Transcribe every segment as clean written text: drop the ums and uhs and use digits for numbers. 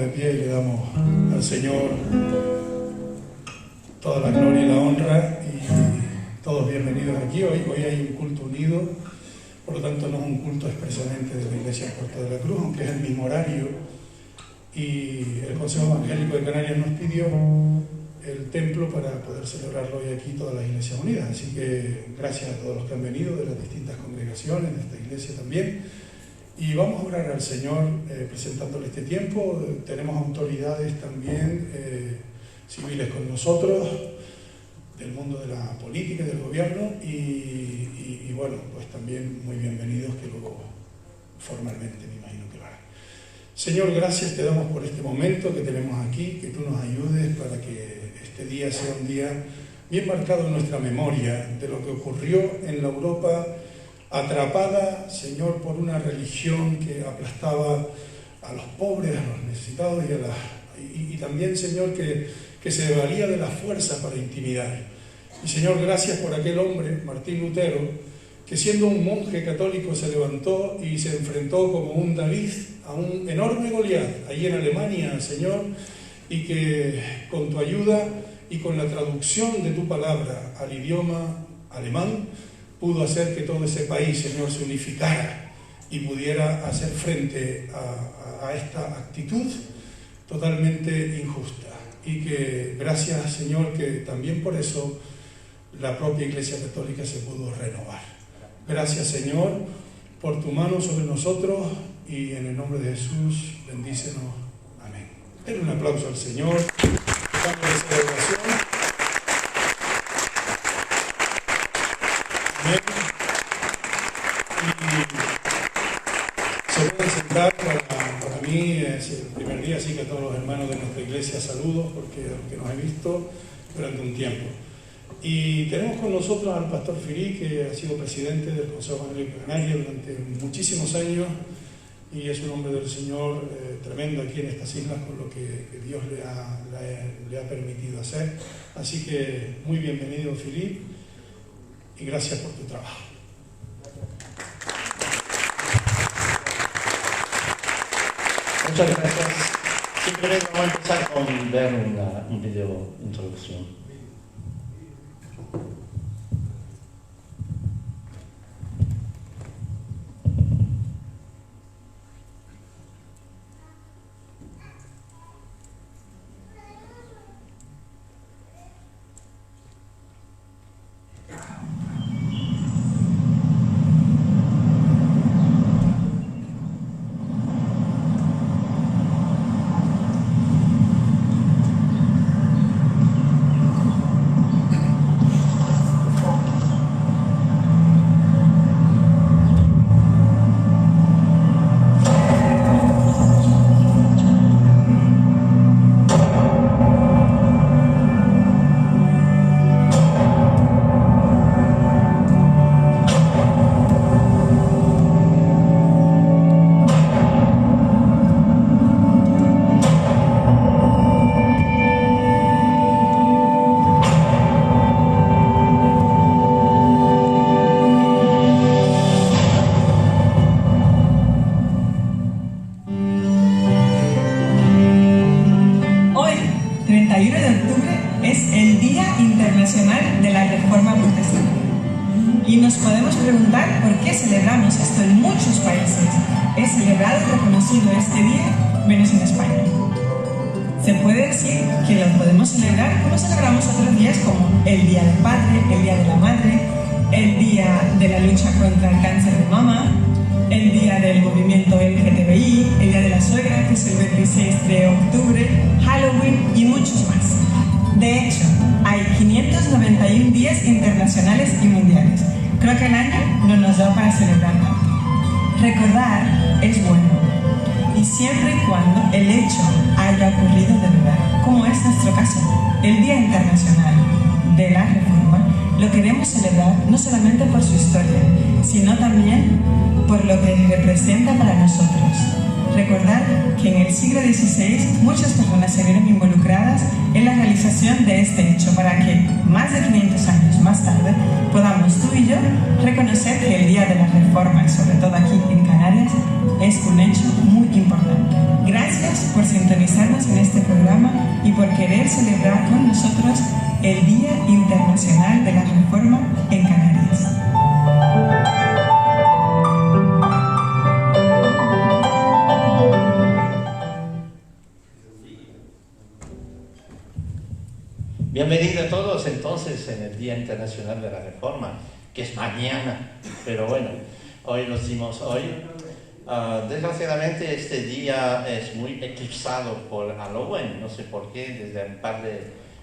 de pie y le damos al Señor toda la gloria y la honra, y todos bienvenidos aquí. Hoy hay un culto unido, por lo tanto no es un culto expresamente de la Iglesia Puerta de la Cruz, aunque es el mismo horario, y el Consejo Evangélico de Canarias nos pidió el templo para poder celebrarlo hoy aquí todas las iglesias unidas. Así que gracias a todos los que han venido de las distintas congregaciones, de esta iglesia también. Y vamos a orar al Señor presentándole este tiempo. Tenemos autoridades también civiles con nosotros, del mundo de la política y del gobierno, y bueno, pues también muy bienvenidos, que luego formalmente me imagino que lo harán. Señor, gracias te damos por este momento que tenemos aquí, que tú nos ayudes para que este día sea un día bien marcado en nuestra memoria de lo que ocurrió en la Europa atrapada, Señor, por una religión que aplastaba a los pobres, a los necesitados y también, Señor, que se valía de la fuerza para intimidar. Y, Señor, gracias por aquel hombre, Martín Lutero, que siendo un monje católico se levantó y se enfrentó como un David a un enorme Goliat allí en Alemania, Señor, y que con tu ayuda y con la traducción de tu palabra al idioma alemán pudo hacer que todo ese país, Señor, se unificara y pudiera hacer frente a esta actitud totalmente injusta. Y que gracias, Señor, que también por eso la propia Iglesia Católica se pudo renovar. Gracias, Señor, por tu mano sobre nosotros, y en el nombre de Jesús, bendícenos. Amén. Den un aplauso al Señor. Estamos de celebración. Amén. Y se pueden sentar. Para mí es el primer día, así que a todos los hermanos de nuestra iglesia saludos, porque nos he visto durante un tiempo. Y tenemos con nosotros al pastor Firí, que ha sido presidente del Consejo Evangélico de Canarias durante muchísimos años, y es un hombre del Señor tremendo aquí en estas islas, con lo que Dios le ha permitido hacer. Así que muy bienvenido, Firí, y gracias por tu trabajo. Muchas gracias. Simplemente vamos a empezar con ver un video introducción. Este día, menos en España. Se puede decir que lo podemos celebrar como celebramos otros días, como el Día del Padre, el Día de la Madre, el Día de la lucha contra el cáncer de mama, el Día del movimiento LGTBI, el Día de la Suegra, que es el 26 de octubre, Halloween y muchos más. De hecho, hay 591 días internacionales y mundiales. Creo que el año no nos da para celebrar tanto. Recordar es bueno, y siempre y cuando el hecho haya ocurrido de verdad, como es nuestro caso. El Día Internacional de la Reforma lo queremos celebrar no solamente por su historia, sino también por lo que representa para nosotros. Recordar que en el siglo XVI muchas personas se vieron involucradas en la realización de este hecho, para que más de 500 años más tarde podamos tú y yo reconocer que el Día de la Reforma, y sobre todo aquí en Canarias, es un hecho muy importante. Gracias por sintonizar este programa y por querer celebrar con nosotros el Día Internacional de la Reforma en Canarias. Bienvenidos a todos entonces en el Día Internacional de la Reforma, que es mañana, pero bueno, hoy lo hicimos hoy. Desgraciadamente este día es muy eclipsado por Halloween, no sé por qué, desde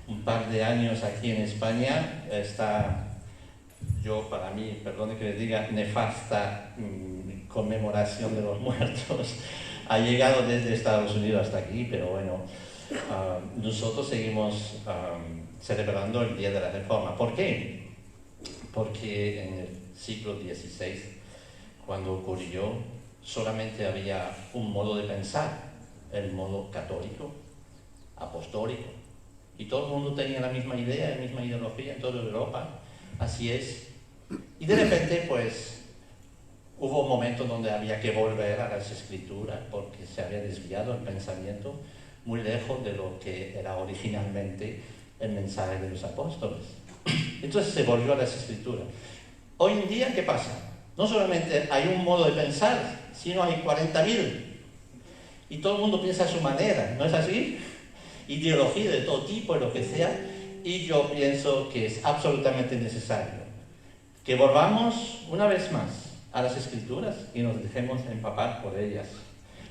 un par de años aquí en España está, para mí, perdone que le diga, nefasta conmemoración de los muertos. Ha llegado desde Estados Unidos hasta aquí, pero bueno, nosotros seguimos celebrando el Día de la Reforma. ¿Por qué? Porque en el siglo XVI, cuando ocurrió, solamente había un modo de pensar, el modo católico, apostólico, y todo el mundo tenía la misma idea, la misma ideología en toda Europa, así es. Y de repente, pues, hubo un momento donde había que volver a las escrituras, porque se había desviado el pensamiento muy lejos de lo que era originalmente el mensaje de los apóstoles. Entonces se volvió a las escrituras. Hoy en día, ¿qué pasa? No solamente hay un modo de pensar, sino hay 40.000. Y todo el mundo piensa a su manera, ¿no es así? Ideología de todo tipo, lo que sea. Y yo pienso que es absolutamente necesario que volvamos una vez más a las escrituras y nos dejemos empapar por ellas.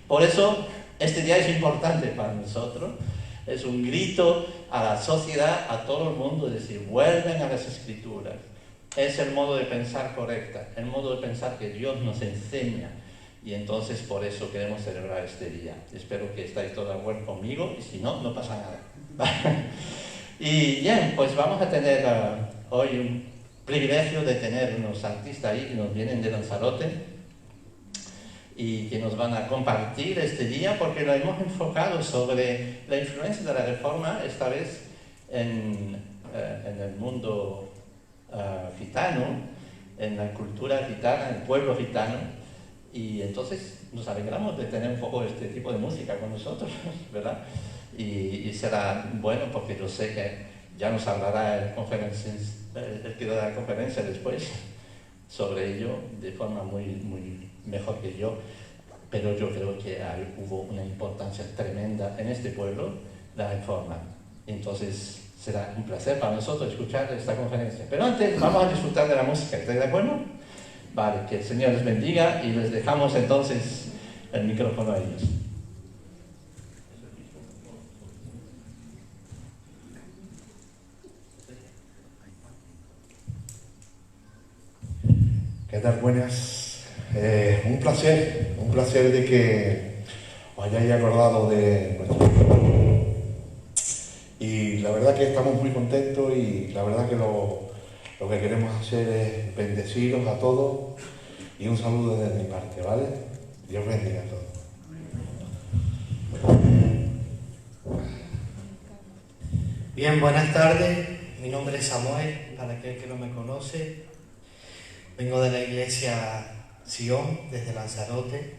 Por eso, este día es importante para nosotros. Es un grito a la sociedad, a todo el mundo, de decir, vuelven a las escrituras. Es el modo de pensar correcta, el modo de pensar que Dios nos enseña. Y entonces por eso queremos celebrar este día. Espero que estáis todos de acuerdo conmigo, y si no, no pasa nada. Y bien, pues vamos a tener hoy un privilegio de tener unos artistas ahí que nos vienen de Lanzarote y que nos van a compartir este día, porque lo hemos enfocado sobre la influencia de la Reforma, esta vez en el mundo gitano, en la cultura gitana, en el pueblo gitano, y entonces nos alegramos de tener un poco este tipo de música con nosotros, ¿verdad? Y será bueno, porque yo sé que ya nos hablará el que da la conferencia después sobre ello de forma muy mejor que yo, pero yo creo que hubo una importancia tremenda en este pueblo, la Reforma. Entonces será un placer para nosotros escuchar esta conferencia. Pero antes vamos a disfrutar de la música, ¿estáis de acuerdo? Vale, que el Señor les bendiga y les dejamos entonces el micrófono a ellos. ¿Qué tal? Buenas. Un placer de que os hayáis acordado de nuestro pueblo. Y la verdad que estamos muy contentos y la verdad que lo que queremos hacer es bendeciros a todos y un saludo desde mi parte, ¿vale? Dios bendiga a todos. Bien, buenas tardes. Mi nombre es Samuel, para aquel que no me conoce. Vengo de la iglesia Sion, desde Lanzarote.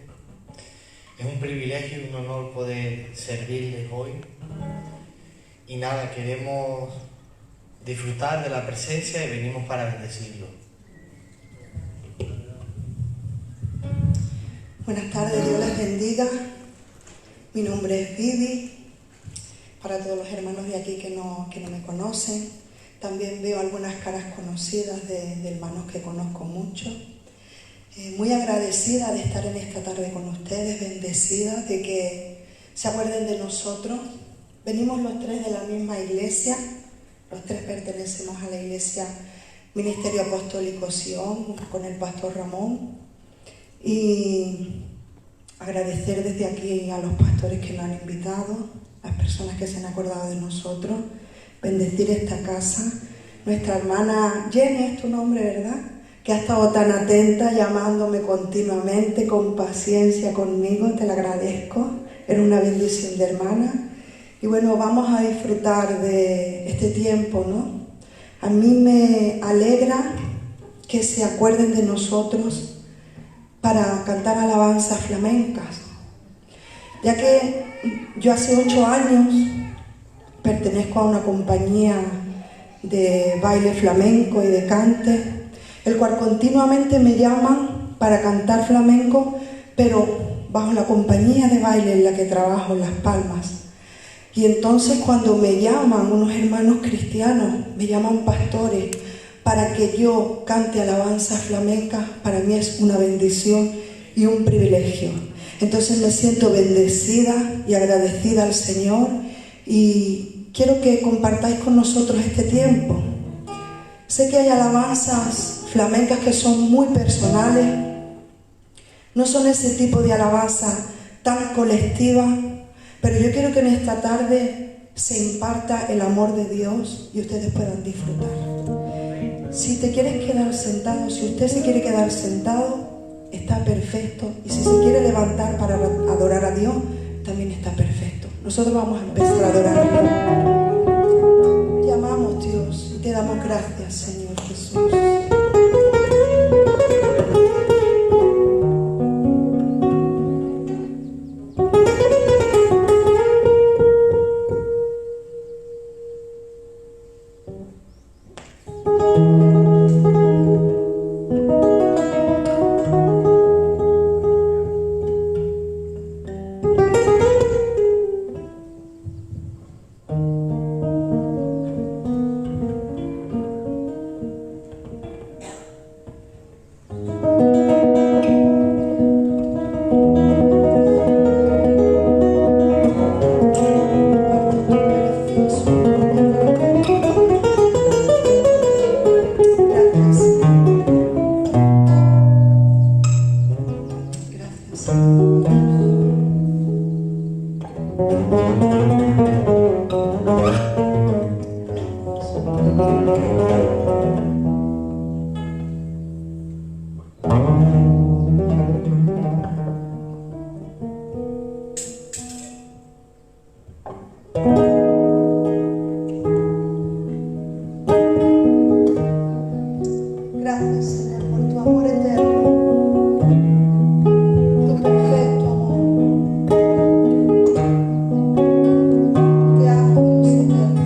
Es un privilegio y un honor poder servirles hoy. Y nada, queremos disfrutar de la presencia y venimos para bendecirlo. Buenas tardes, Dios les bendiga. Mi nombre es Vivi. Para todos los hermanos de aquí que no me conocen, también veo algunas caras conocidas de hermanos que conozco mucho. Muy agradecida de estar en esta tarde con ustedes, bendecida de que se acuerden de nosotros. Venimos los tres de la misma iglesia, los tres pertenecemos a la iglesia Ministerio Apostólico Sion, con el pastor Ramón. Y agradecer desde aquí a los pastores que nos han invitado, las personas que se han acordado de nosotros, bendecir esta casa. Nuestra hermana Jenny, es tu nombre, ¿verdad?, que ha estado tan atenta, llamándome continuamente, con paciencia conmigo, te lo agradezco, era una bendición de hermana. Y bueno, vamos a disfrutar de este tiempo, ¿no? A mí me alegra que se acuerden de nosotros para cantar alabanzas flamencas. ya que yo hace 8 años pertenezco a una compañía de baile flamenco y de cante, el cual continuamente me llaman para cantar flamenco, pero bajo la compañía de baile en la que trabajo, en Las Palmas. Y entonces cuando me llaman unos hermanos cristianos, me llaman pastores, para que yo cante alabanza flamenca, para mí es una bendición y un privilegio. Entonces me siento bendecida y agradecida al Señor y quiero que compartáis con nosotros este tiempo. Sé que hay alabanzas flamencas que son muy personales, no son ese tipo de alabanza tan colectiva, pero yo quiero que en esta tarde se imparta el amor de Dios y ustedes puedan disfrutar. Si te quieres quedar sentado, si usted se quiere quedar sentado, está perfecto. Y si se quiere levantar para adorar a Dios, también está perfecto. Nosotros vamos a empezar a adorar a Dios. Te amamos, Dios, y te damos gracias, Señor Jesús. Gracias, Señor, por tu amor eterno, tu perfecto amor. Te amo, Dios eterno.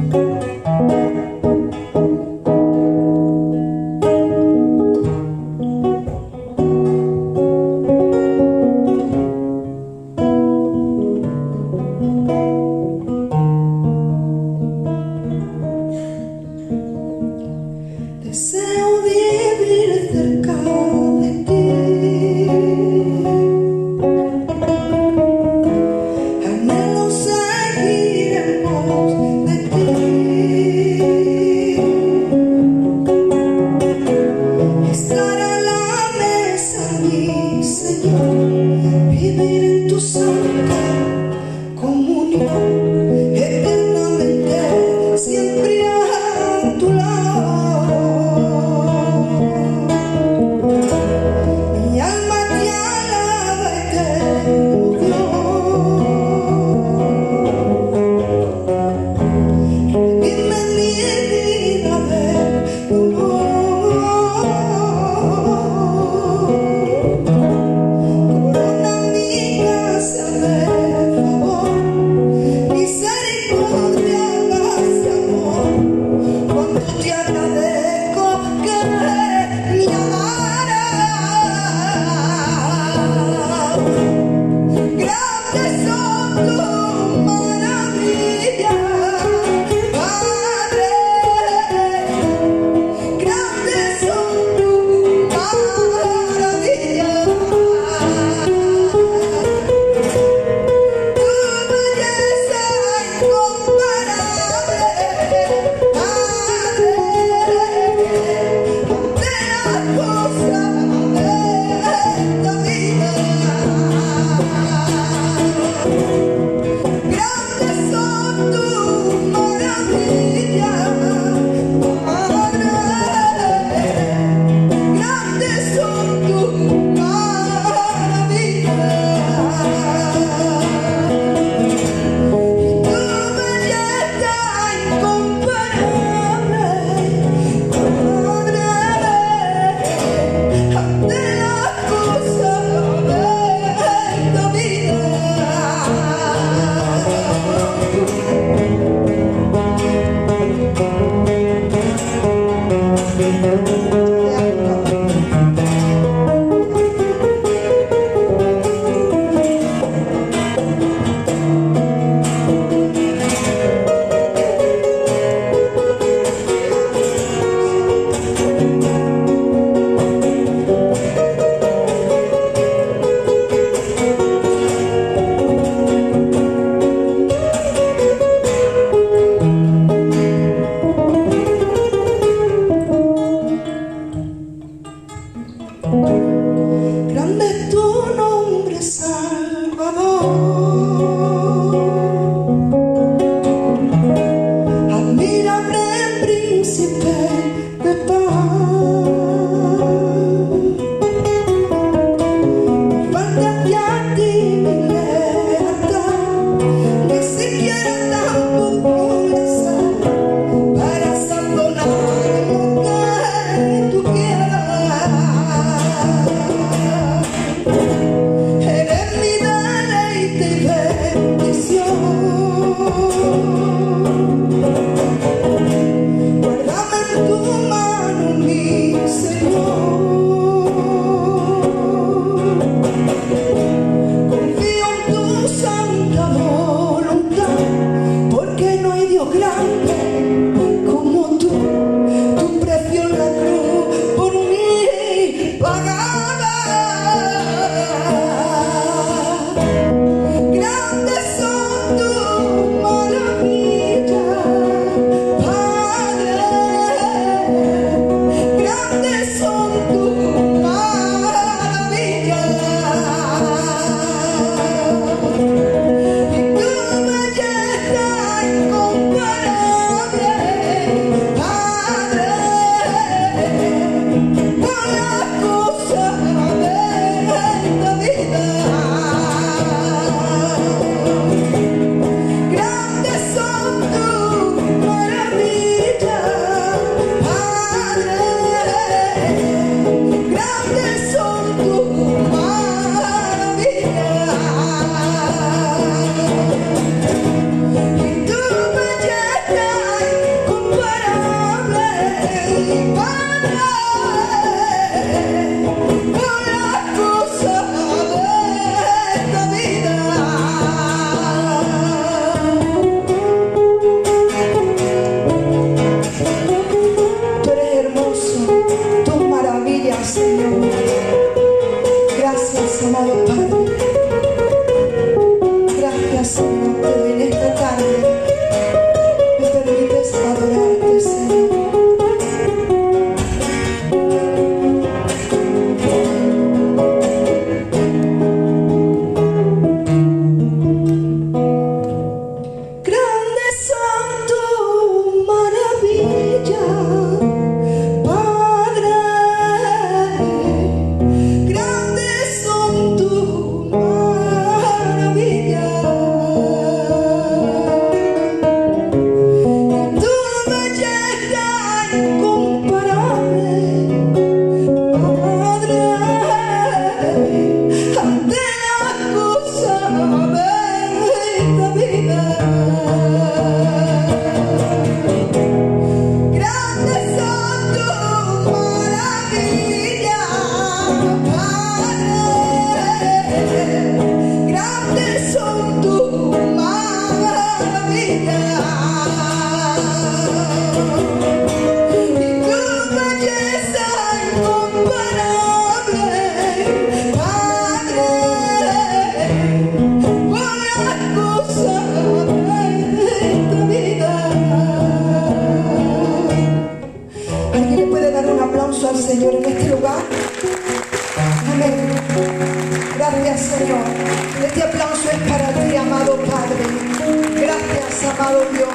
amado Dios.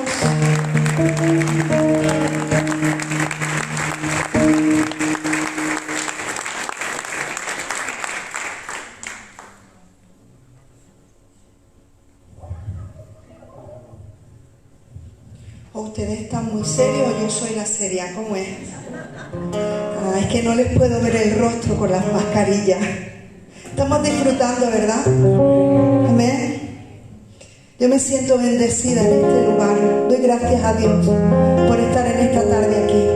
¿O ustedes están muy serios o yo soy la seria? ¿Cómo es? Es que no les puedo ver el rostro con las mascarillas. Estamos disfrutando, ¿verdad? Amén. Yo me siento bendecida en este lugar. Doy gracias a Dios por estar en esta tarde aquí.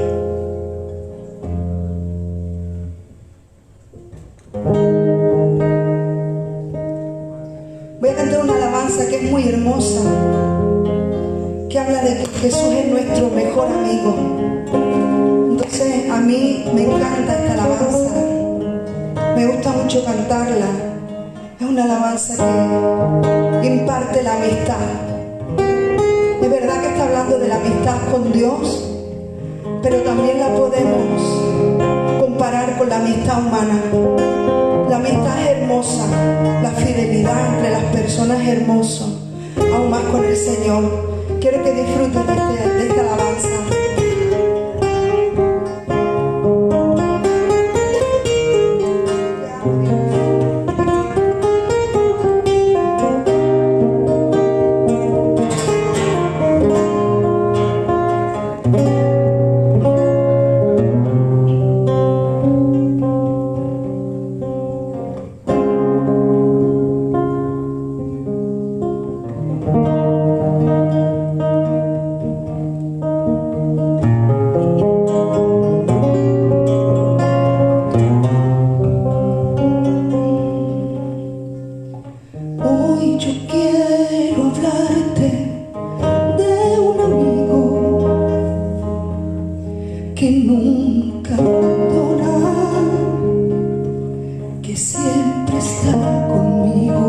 Voy a cantar una alabanza que es muy hermosa, que habla de que Jesús es nuestro mejor amigo. Entonces a mí me encanta esta alabanza, me gusta mucho cantarla. Es una alabanza que imparte la amistad. Es verdad que está hablando de la amistad con Dios, pero también la podemos comparar con la amistad humana. La amistad es hermosa, la fidelidad entre las personas es hermoso, aún más con el Señor. Quiero que disfruten de esta alabanza. Hoy yo quiero hablarte de un amigo que nunca abandona, que siempre está conmigo.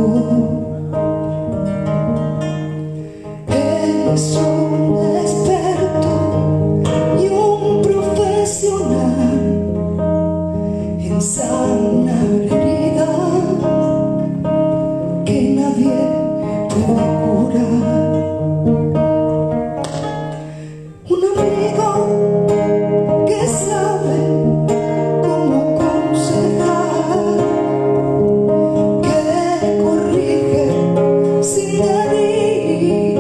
Es un experto y un profesional en sanar heridas que nadie puede curar. Un amigo que sabe cómo aconsejar, que corrige sin herir,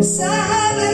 sabe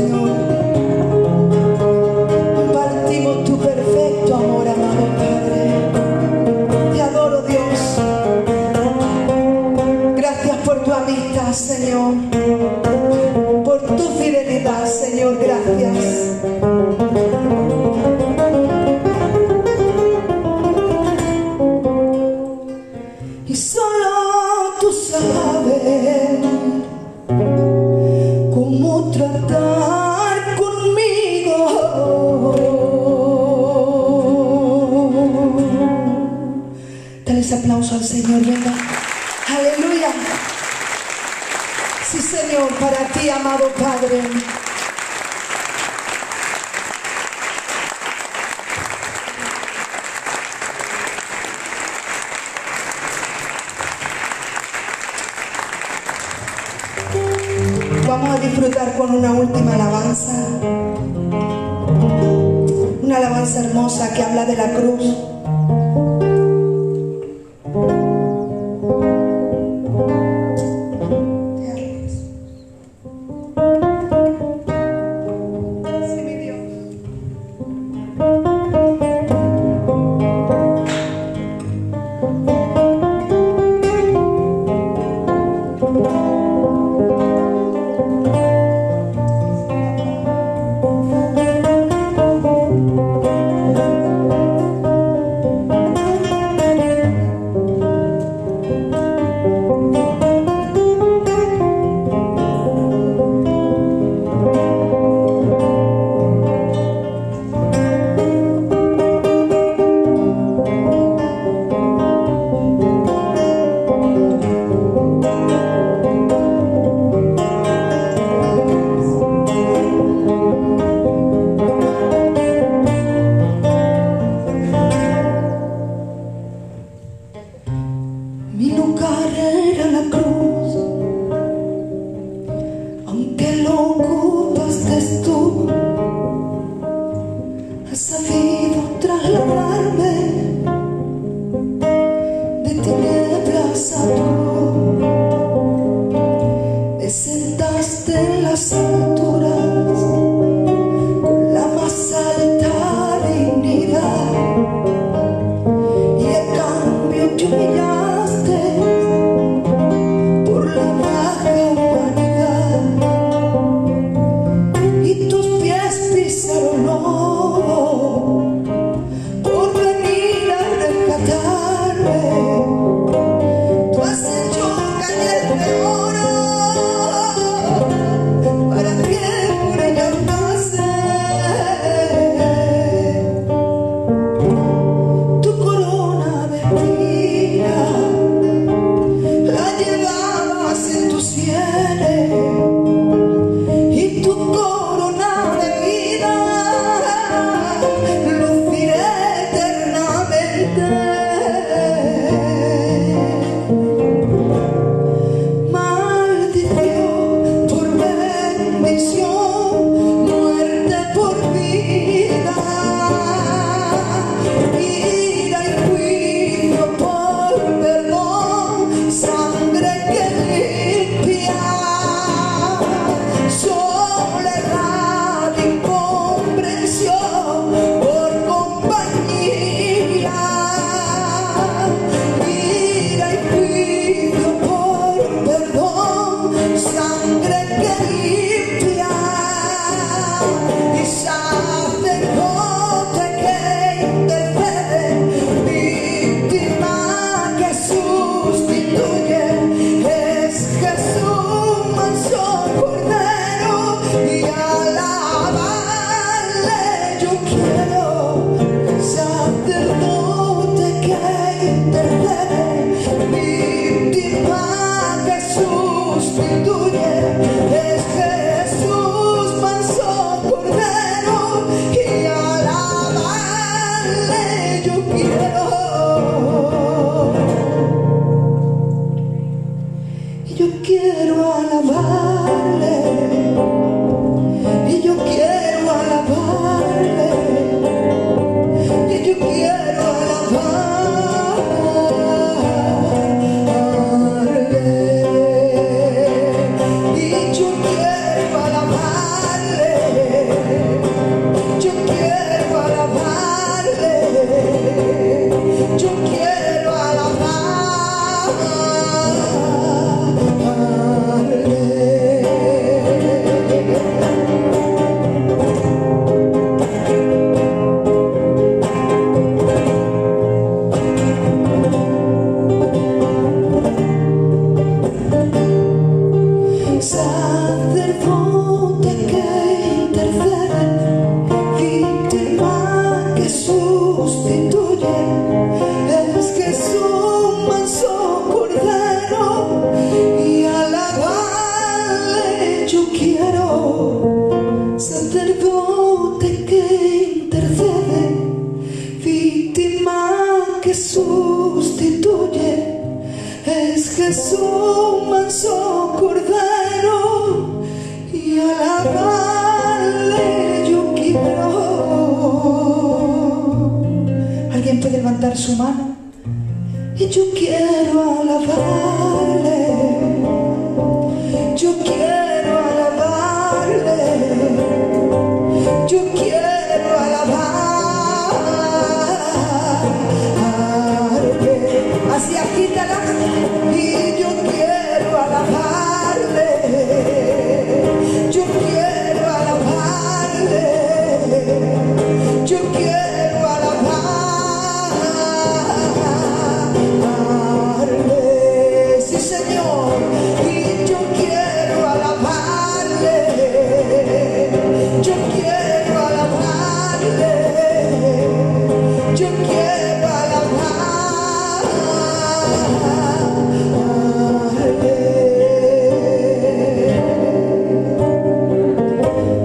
Señor. Compartimos tu perfecto amor, amado Padre. Te adoro, Dios. Gracias por tu amistad, Señor. Por tu fidelidad, Señor. Gracias. Y solo tú sabes cómo tratar conmigo. Dale ese aplauso al Señor, venga. Aleluya. Sí, Señor, para ti, amado Padre. Vamos a disfrutar con una última alabanza. Una alabanza hermosa que habla de la cruz. Sí, mi Dios. Mi lugar era la cruz, aunque lo ocupaste tú. Has sabido trasladarme de tinieblas a tu luz. Me sentaste en las alturas con la más alta dignidad, y a cambio te humillaste por la baja humanidad, y tus pies pisaron lodo por venir a rescatarme. Tú has hecho caer de oro para que por ella sacerdote que intercede, víctima que sustituye, es Jesús manso cordero, y alabarle yo quiero. ¿Alguien puede levantar su mano? Y yo quiero alabarle, yo quiero alabarle, yo quiero alabarle. Así agítala. Y yo quiero alabarle, yo quiero alabarle, yo quiero alabarle. Sí, Señor. Y yo quiero alabarle, yo quiero alabarle, yo quiero alabarle.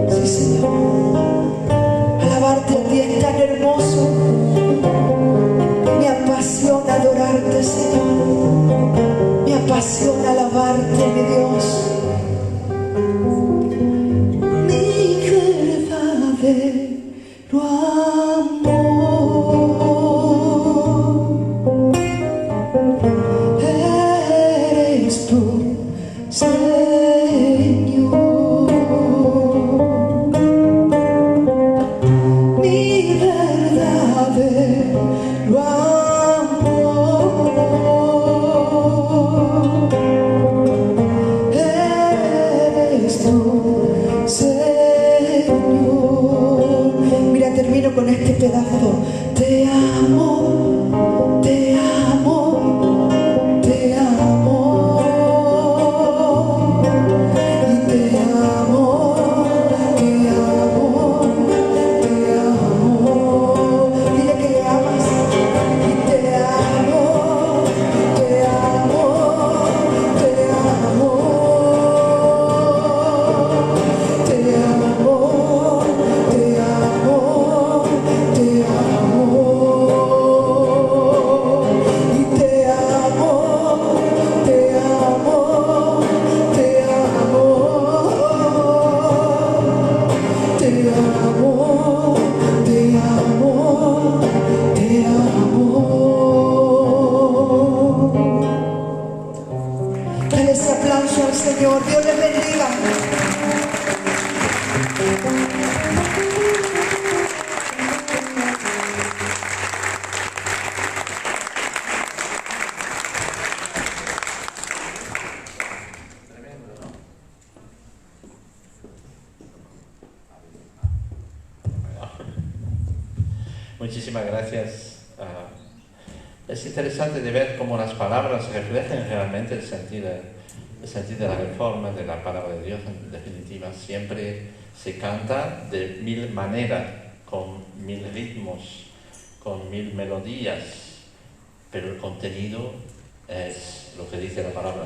Sí, Señor. Alabarte a ti es tan hermoso. Me apasiona adorarte, Señor. Me apasiona alabarte, mi Dios. Mi verdadero amor eres tú, Señor. Mi verdadero amor eres tú, Señor. Mira, termino con este pedazo. Te amo, te amo, te amo. Y te amo, te amo, te amo. Dile que le amas. Y te amo, te amo, te amo. Te amo, te amo, te amo. Y te amo, te amo, te amo. Te amo, te amo, te amo. Dale ese aplauso al Señor. Dios les bendiga. Muchísimas gracias. Es interesante de ver cómo las palabras reflejan realmente el sentido de la reforma, de la palabra de Dios. En definitiva, siempre se canta de mil maneras, con mil ritmos, con mil melodías, pero el contenido es lo que dice la palabra,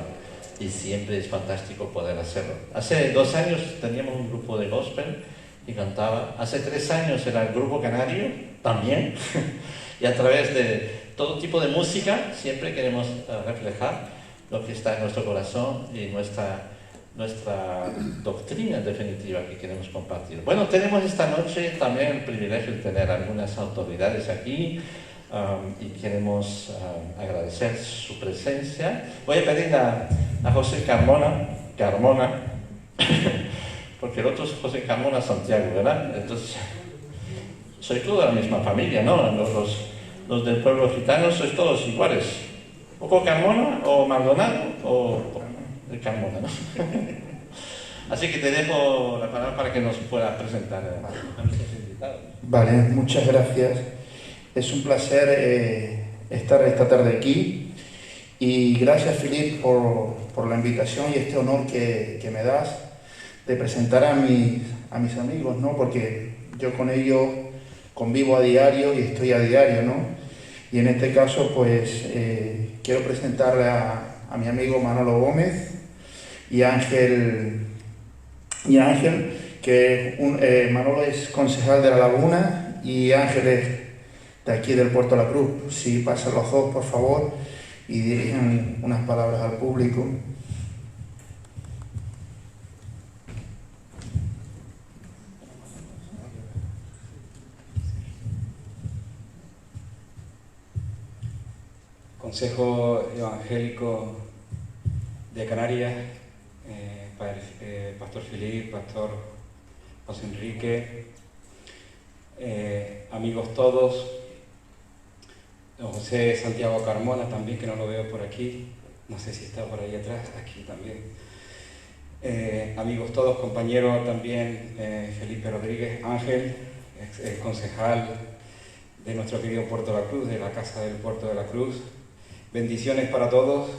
y siempre es fantástico poder hacerlo. Hace 2 años teníamos un grupo de gospel y cantaba. Hace 3 años era el grupo canario también. Y a través de todo tipo de música siempre queremos reflejar lo que está en nuestro corazón y nuestra doctrina definitiva que queremos compartir. Bueno, tenemos esta noche también el privilegio de tener algunas autoridades aquí y queremos agradecer su presencia. Voy a pedir a José Carmona, porque el otro es José Carmona Santiago, ¿verdad? Entonces, sois toda la misma familia, ¿no? Los del pueblo gitano sois todos iguales. O Carmona, o Maldonado, o el Carmona, ¿no? Así que te dejo la palabra para que nos puedas presentar a nuestros invitados. Vale, muchas gracias. Es un placer estar esta tarde aquí. Y gracias, Filip, por la invitación y este honor que me das de presentar a mis amigos, ¿no? Porque yo con ellos convivo a diario y estoy a diario, ¿no? Y en este caso, pues, quiero presentarle a mi amigo Manolo Gómez y a Ángel y Ángel, que Manolo es concejal de La Laguna y Ángel es de aquí del Puerto de la Cruz. Si pasan los dos, por favor, y dirigen unas palabras al público. Consejo Evangélico de Canarias, Pastor Filip, Pastor José Enrique, amigos todos, don José Santiago Carmona también, que no lo veo por aquí, no sé si está por ahí atrás, aquí también. Amigos todos, compañeros también, Felipe Rodríguez Ángel, concejal de nuestro querido Puerto de la Cruz, de la Casa del Puerto de la Cruz. Bendiciones para todos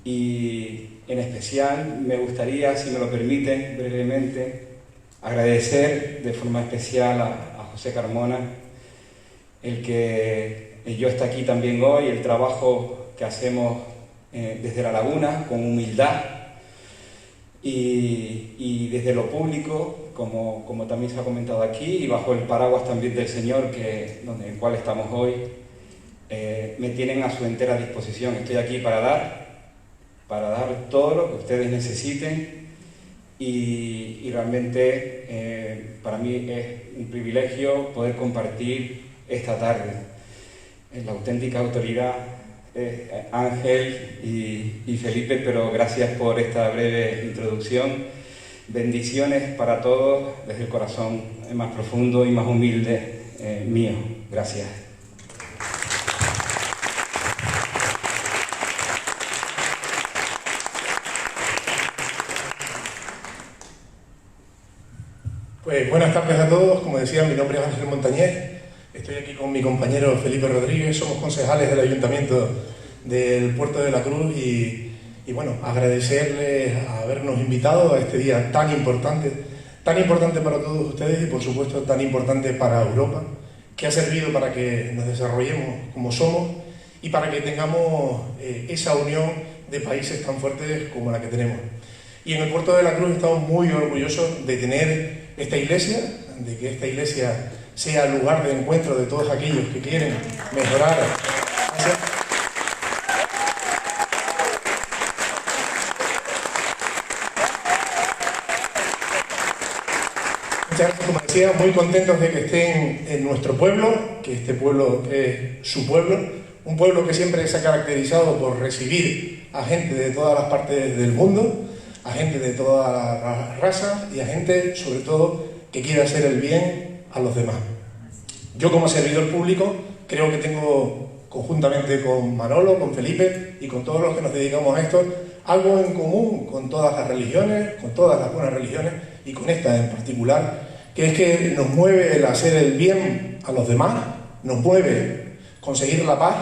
y en especial me gustaría, si me lo permiten brevemente, agradecer de forma especial a José Carmona el que yo esté aquí también hoy, el trabajo que hacemos desde La Laguna con humildad y desde lo público, como también se ha comentado aquí, y bajo el paraguas también del Señor en el cual estamos hoy. Me tienen a su entera disposición. Estoy aquí para dar todo lo que ustedes necesiten y realmente para mí es un privilegio poder compartir esta tarde. La auténtica autoridad es Ángel y Felipe, pero gracias por esta breve introducción. Bendiciones para todos desde el corazón más profundo y más humilde mío. Gracias. Pues buenas tardes a todos. Como decía, mi nombre es Ángel Montañés. Estoy aquí con mi compañero Felipe Rodríguez. Somos concejales del Ayuntamiento del Puerto de la Cruz y bueno, agradecerles habernos invitado a este día tan importante para todos ustedes y por supuesto tan importante para Europa, que ha servido para que nos desarrollemos como somos y para que tengamos esa unión de países tan fuertes como la que tenemos. Y en el Puerto de la Cruz estamos muy orgullosos de tener esta iglesia, de que esta iglesia sea el lugar de encuentro de todos aquellos que quieren mejorar. Como decía, muy contentos de que estén en nuestro pueblo, que este pueblo es su pueblo, un pueblo que siempre se ha caracterizado por recibir a gente de todas las partes del mundo, a gente de todas las razas y a gente, sobre todo, que quiere hacer el bien a los demás. Yo, como servidor público, creo que tengo, conjuntamente con Manolo, con Felipe y con todos los que nos dedicamos a esto, algo en común con todas las religiones, con todas las buenas religiones y con esta en particular, que es que nos mueve el hacer el bien a los demás, nos mueve conseguir la paz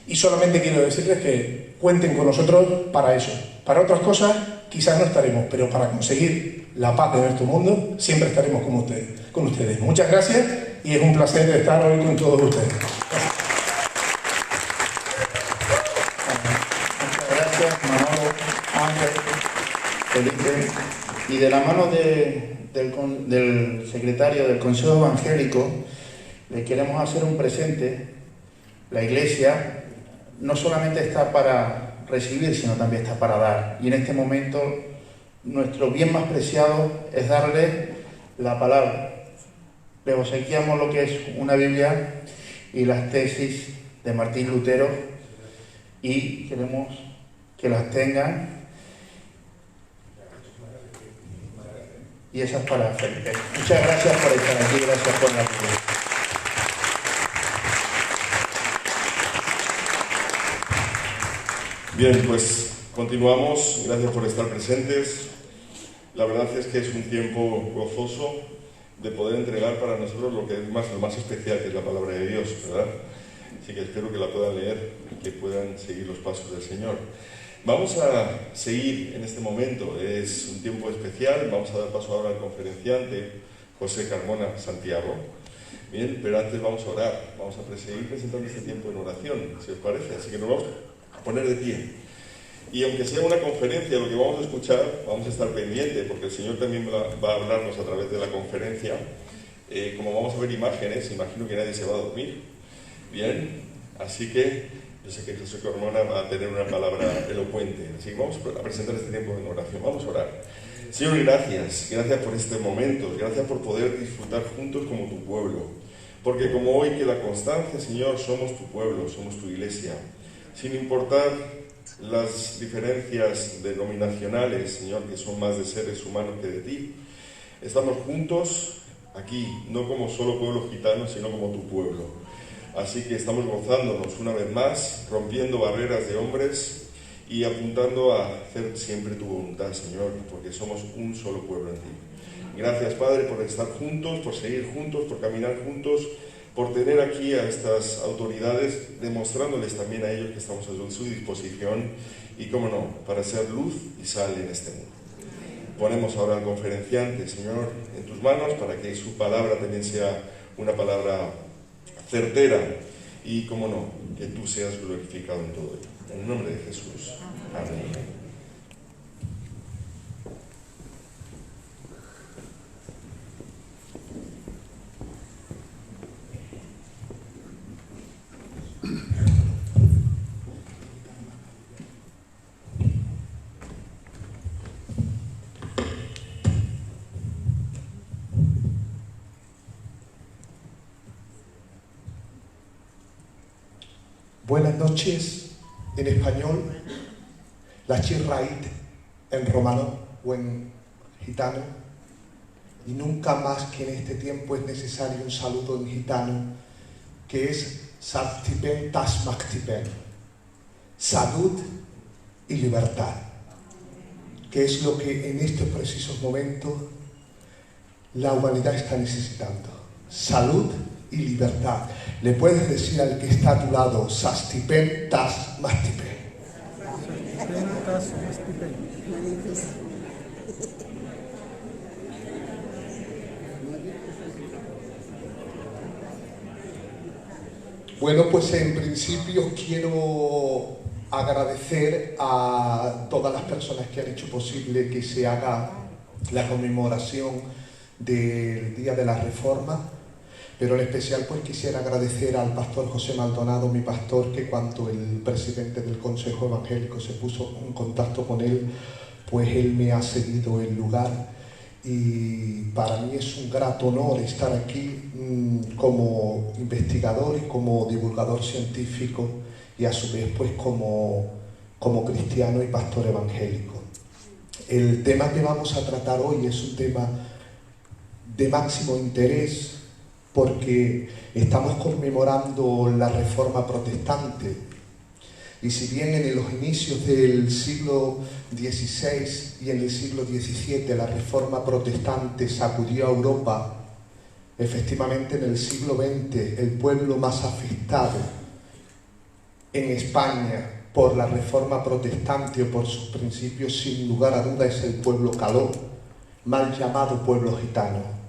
y solamente quiero decirles que cuenten con nosotros para eso. Para otras cosas quizás no estaremos, pero para conseguir la paz de nuestro mundo siempre estaremos con ustedes. Muchas gracias y es un placer estar hoy con todos ustedes. Muchas gracias, Manolo, Ángel, Felipe. Y de la mano del secretario del Consejo Evangélico, le queremos hacer un presente. La Iglesia no solamente está para recibir, sino también está para dar. Y en este momento, nuestro bien más preciado es darle la palabra. Le obsequiamos lo que es una Biblia y las tesis de Martín Lutero y queremos que las tengan. Y esa es para Felipe. Muchas gracias por estar aquí, gracias por la ayuda. Bien, pues continuamos. Gracias por estar presentes. La verdad es que es un tiempo gozoso de poder entregar para nosotros lo que es lo más especial, que es la palabra de Dios, ¿verdad? Así que espero que la puedan leer y que puedan seguir los pasos del Señor. Vamos a seguir en este momento, es un tiempo especial. Vamos a dar paso ahora al conferenciante José Carmona Santiago. Bien, pero antes vamos a orar, vamos a seguir presentando este tiempo en oración, si os parece. Así que nos vamos a poner de pie Y aunque sea una conferencia, lo que vamos a escuchar, vamos a estar pendientes, porque el Señor también va a hablarnos a través de la conferencia. Como vamos a ver imágenes, imagino que nadie se va a dormir. Bien, así que yo sé que José Cormona va a tener una palabra elocuente. Así que vamos a presentar este tiempo en oración. Vamos a orar. Señor, gracias por este momento, gracias por poder disfrutar juntos como tu pueblo. Porque como hoy que la constancia, Señor, somos tu pueblo, somos tu iglesia. Sin importar las diferencias denominacionales, Señor, que son más de seres humanos que de ti, estamos juntos aquí, no como solo pueblo gitano, sino como tu pueblo. Así que estamos gozándonos una vez más, rompiendo barreras de hombres y apuntando a hacer siempre tu voluntad, Señor, porque somos un solo pueblo en ti. Gracias, Padre, por estar juntos, por seguir juntos, por caminar juntos, por tener aquí a estas autoridades, demostrándoles también a ellos que estamos a su disposición y, cómo no, para ser luz y sal en este mundo. Ponemos ahora al conferenciante, Señor, en tus manos para que su palabra también sea una palabra certera y, cómo no, que tú seas glorificado en todo ello. En el nombre de Jesús. Amén. Buenas noches en español, la chirrait en romano o en gitano, y nunca más que en este tiempo es necesario un saludo en gitano, que es Sartipen Tasmaktipen, salud y libertad, que es lo que en estos precisos momentos la humanidad está necesitando. Salud y libertad. Le puedes decir al que está a tu lado, Sastipen tas mastipen. Bueno, pues en principio quiero agradecer a todas las personas que han hecho posible que se haga la conmemoración del Día de la Reforma. Pero en especial pues quisiera agradecer al pastor José Maldonado, mi pastor, que cuando el presidente del Consejo Evangélico se puso en contacto con él, pues él me ha cedido el lugar y para mí es un grato honor estar aquí como investigador y como divulgador científico y a su vez pues como cristiano y pastor evangélico. El tema que vamos a tratar hoy es un tema de máximo interés porque estamos conmemorando la Reforma Protestante y si bien en los inicios del siglo XVI y en el siglo XVII la Reforma Protestante sacudió a Europa, efectivamente en el siglo XX el pueblo más afectado en España por la Reforma Protestante o por sus principios sin lugar a duda es el pueblo caló, mal llamado pueblo gitano.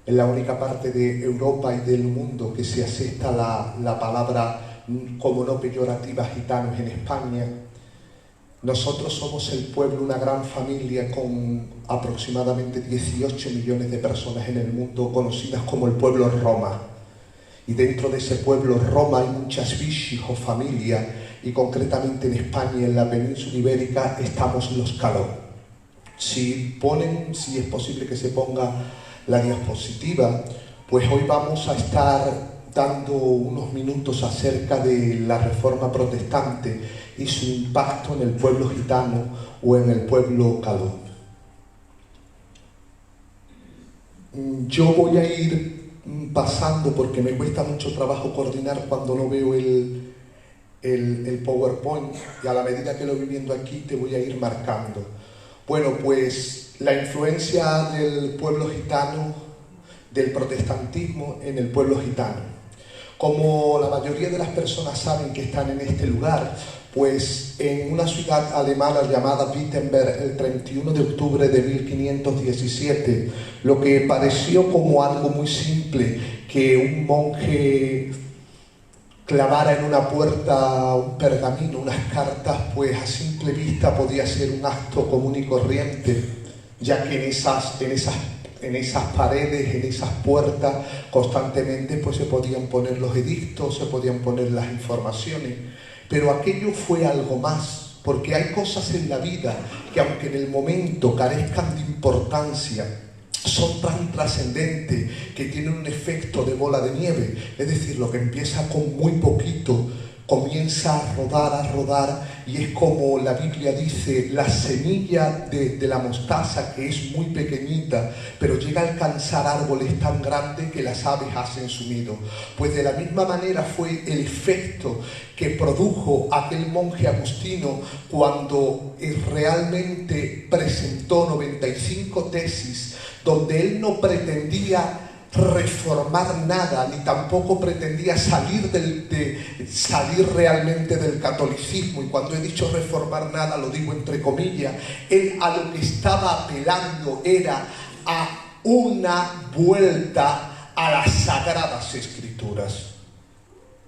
En la única parte de Europa y del mundo que se acepta la palabra como no peyorativa gitanos en España. Nosotros somos el pueblo, una gran familia con aproximadamente 18 millones de personas en el mundo, conocidas como el pueblo Roma. Y dentro de ese pueblo Roma hay muchas vicis o familias, y concretamente en España, en la península ibérica, estamos los caló. Si es posible que se ponga la diapositiva, pues hoy vamos a estar dando unos minutos acerca de la Reforma Protestante y su impacto en el pueblo gitano o en el pueblo caló. Yo voy a ir pasando porque me cuesta mucho trabajo coordinar cuando no veo el PowerPoint y a la medida que lo voy viendo aquí te voy a ir marcando. Bueno, pues la influencia del pueblo gitano, del protestantismo en el pueblo gitano. Como la mayoría de las personas saben que están en este lugar, pues en una ciudad alemana llamada Wittenberg, el 31 de octubre de 1517, lo que pareció como algo muy simple, que un monje clavara en una puerta un pergamino, unas cartas, pues a simple vista podía ser un acto común y corriente, ya que en esas paredes, en esas puertas, constantemente pues se podían poner los edictos, se podían poner las informaciones. Pero aquello fue algo más, porque hay cosas en la vida que, aunque en el momento carezcan de importancia, son tan trascendentes que tienen un efecto de bola de nieve. Es decir, lo que empieza con muy poquito comienza a rodar, y es como la Biblia dice, la semilla de la mostaza, que es muy pequeñita, pero llega a alcanzar árboles tan grandes que las aves hacen su nido. Pues de la misma manera fue el efecto que produjo aquel monje agustino cuando realmente presentó 95 tesis, donde él no pretendía reformar nada, ni tampoco pretendía salir realmente del catolicismo. Y cuando he dicho reformar nada, lo digo entre comillas. Él a lo que estaba apelando era a una vuelta a las Sagradas Escrituras.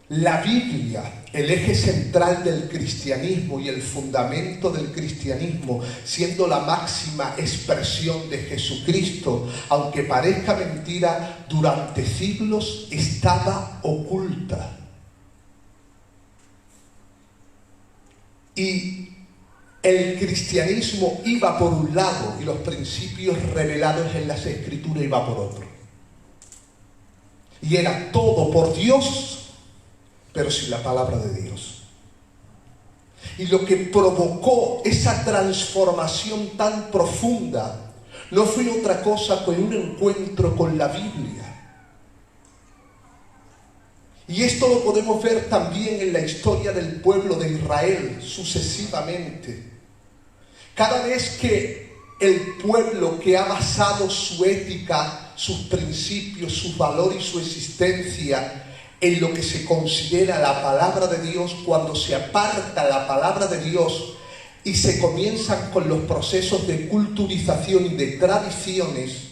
La Biblia, el eje central del cristianismo y el fundamento del cristianismo, siendo la máxima expresión de Jesucristo, aunque parezca mentira, durante siglos estaba oculta. Y el cristianismo iba por un lado y los principios revelados en las Escrituras iba por otro. Y era todo por Dios, pero sin la palabra de Dios. Y lo que provocó esa transformación tan profunda no fue otra cosa que un encuentro con la Biblia. Y esto lo podemos ver también en la historia del pueblo de Israel sucesivamente. Cada vez que el pueblo que ha basado su ética, sus principios, su valor y su existencia en lo que se considera la palabra de Dios, cuando se aparta la palabra de Dios y se comienzan con los procesos de culturización y de tradiciones,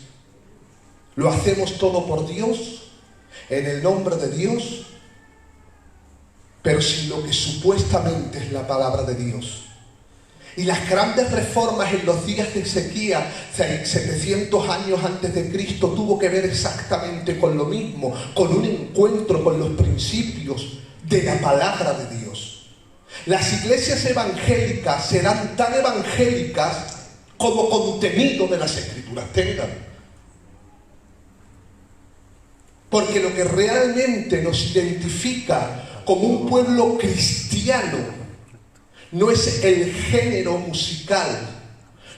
lo hacemos todo por Dios, en el nombre de Dios, pero sin lo que supuestamente es la palabra de Dios. Y las grandes reformas en los días de Ezequías, 700 años antes de Cristo, tuvo que ver exactamente con lo mismo, con un encuentro con los principios de la palabra de Dios. Las iglesias evangélicas serán tan evangélicas como contenido de las Escrituras tengan. Porque lo que realmente nos identifica como un pueblo cristiano no es el género musical,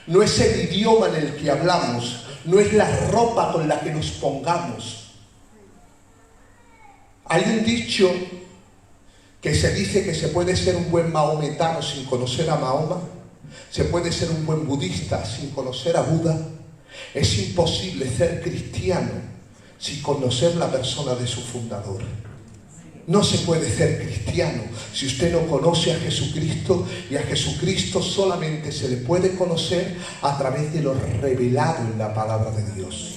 no es el idioma en el que hablamos, no es la ropa con la que nos pongamos. Hay un dicho que se dice que se puede ser un buen mahometano sin conocer a Mahoma, se puede ser un buen budista sin conocer a Buda. Es imposible ser cristiano sin conocer la persona de su fundador. No se puede ser cristiano si usted no conoce a Jesucristo, y a Jesucristo solamente se le puede conocer a través de lo revelado en la palabra de Dios.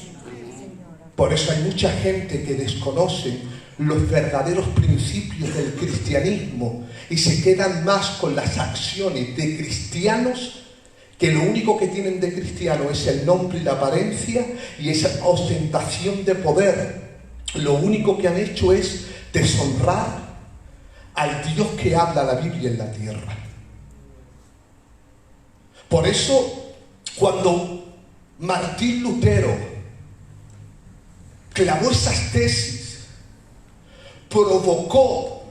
Por eso hay mucha gente que desconoce los verdaderos principios del cristianismo y se quedan más con las acciones de cristianos, que lo único que tienen de cristiano es el nombre y la apariencia y esa ostentación de poder. Lo único que han hecho es deshonrar al Dios que habla la Biblia en la tierra. Por eso, cuando Martín Lutero clavó esas tesis, provocó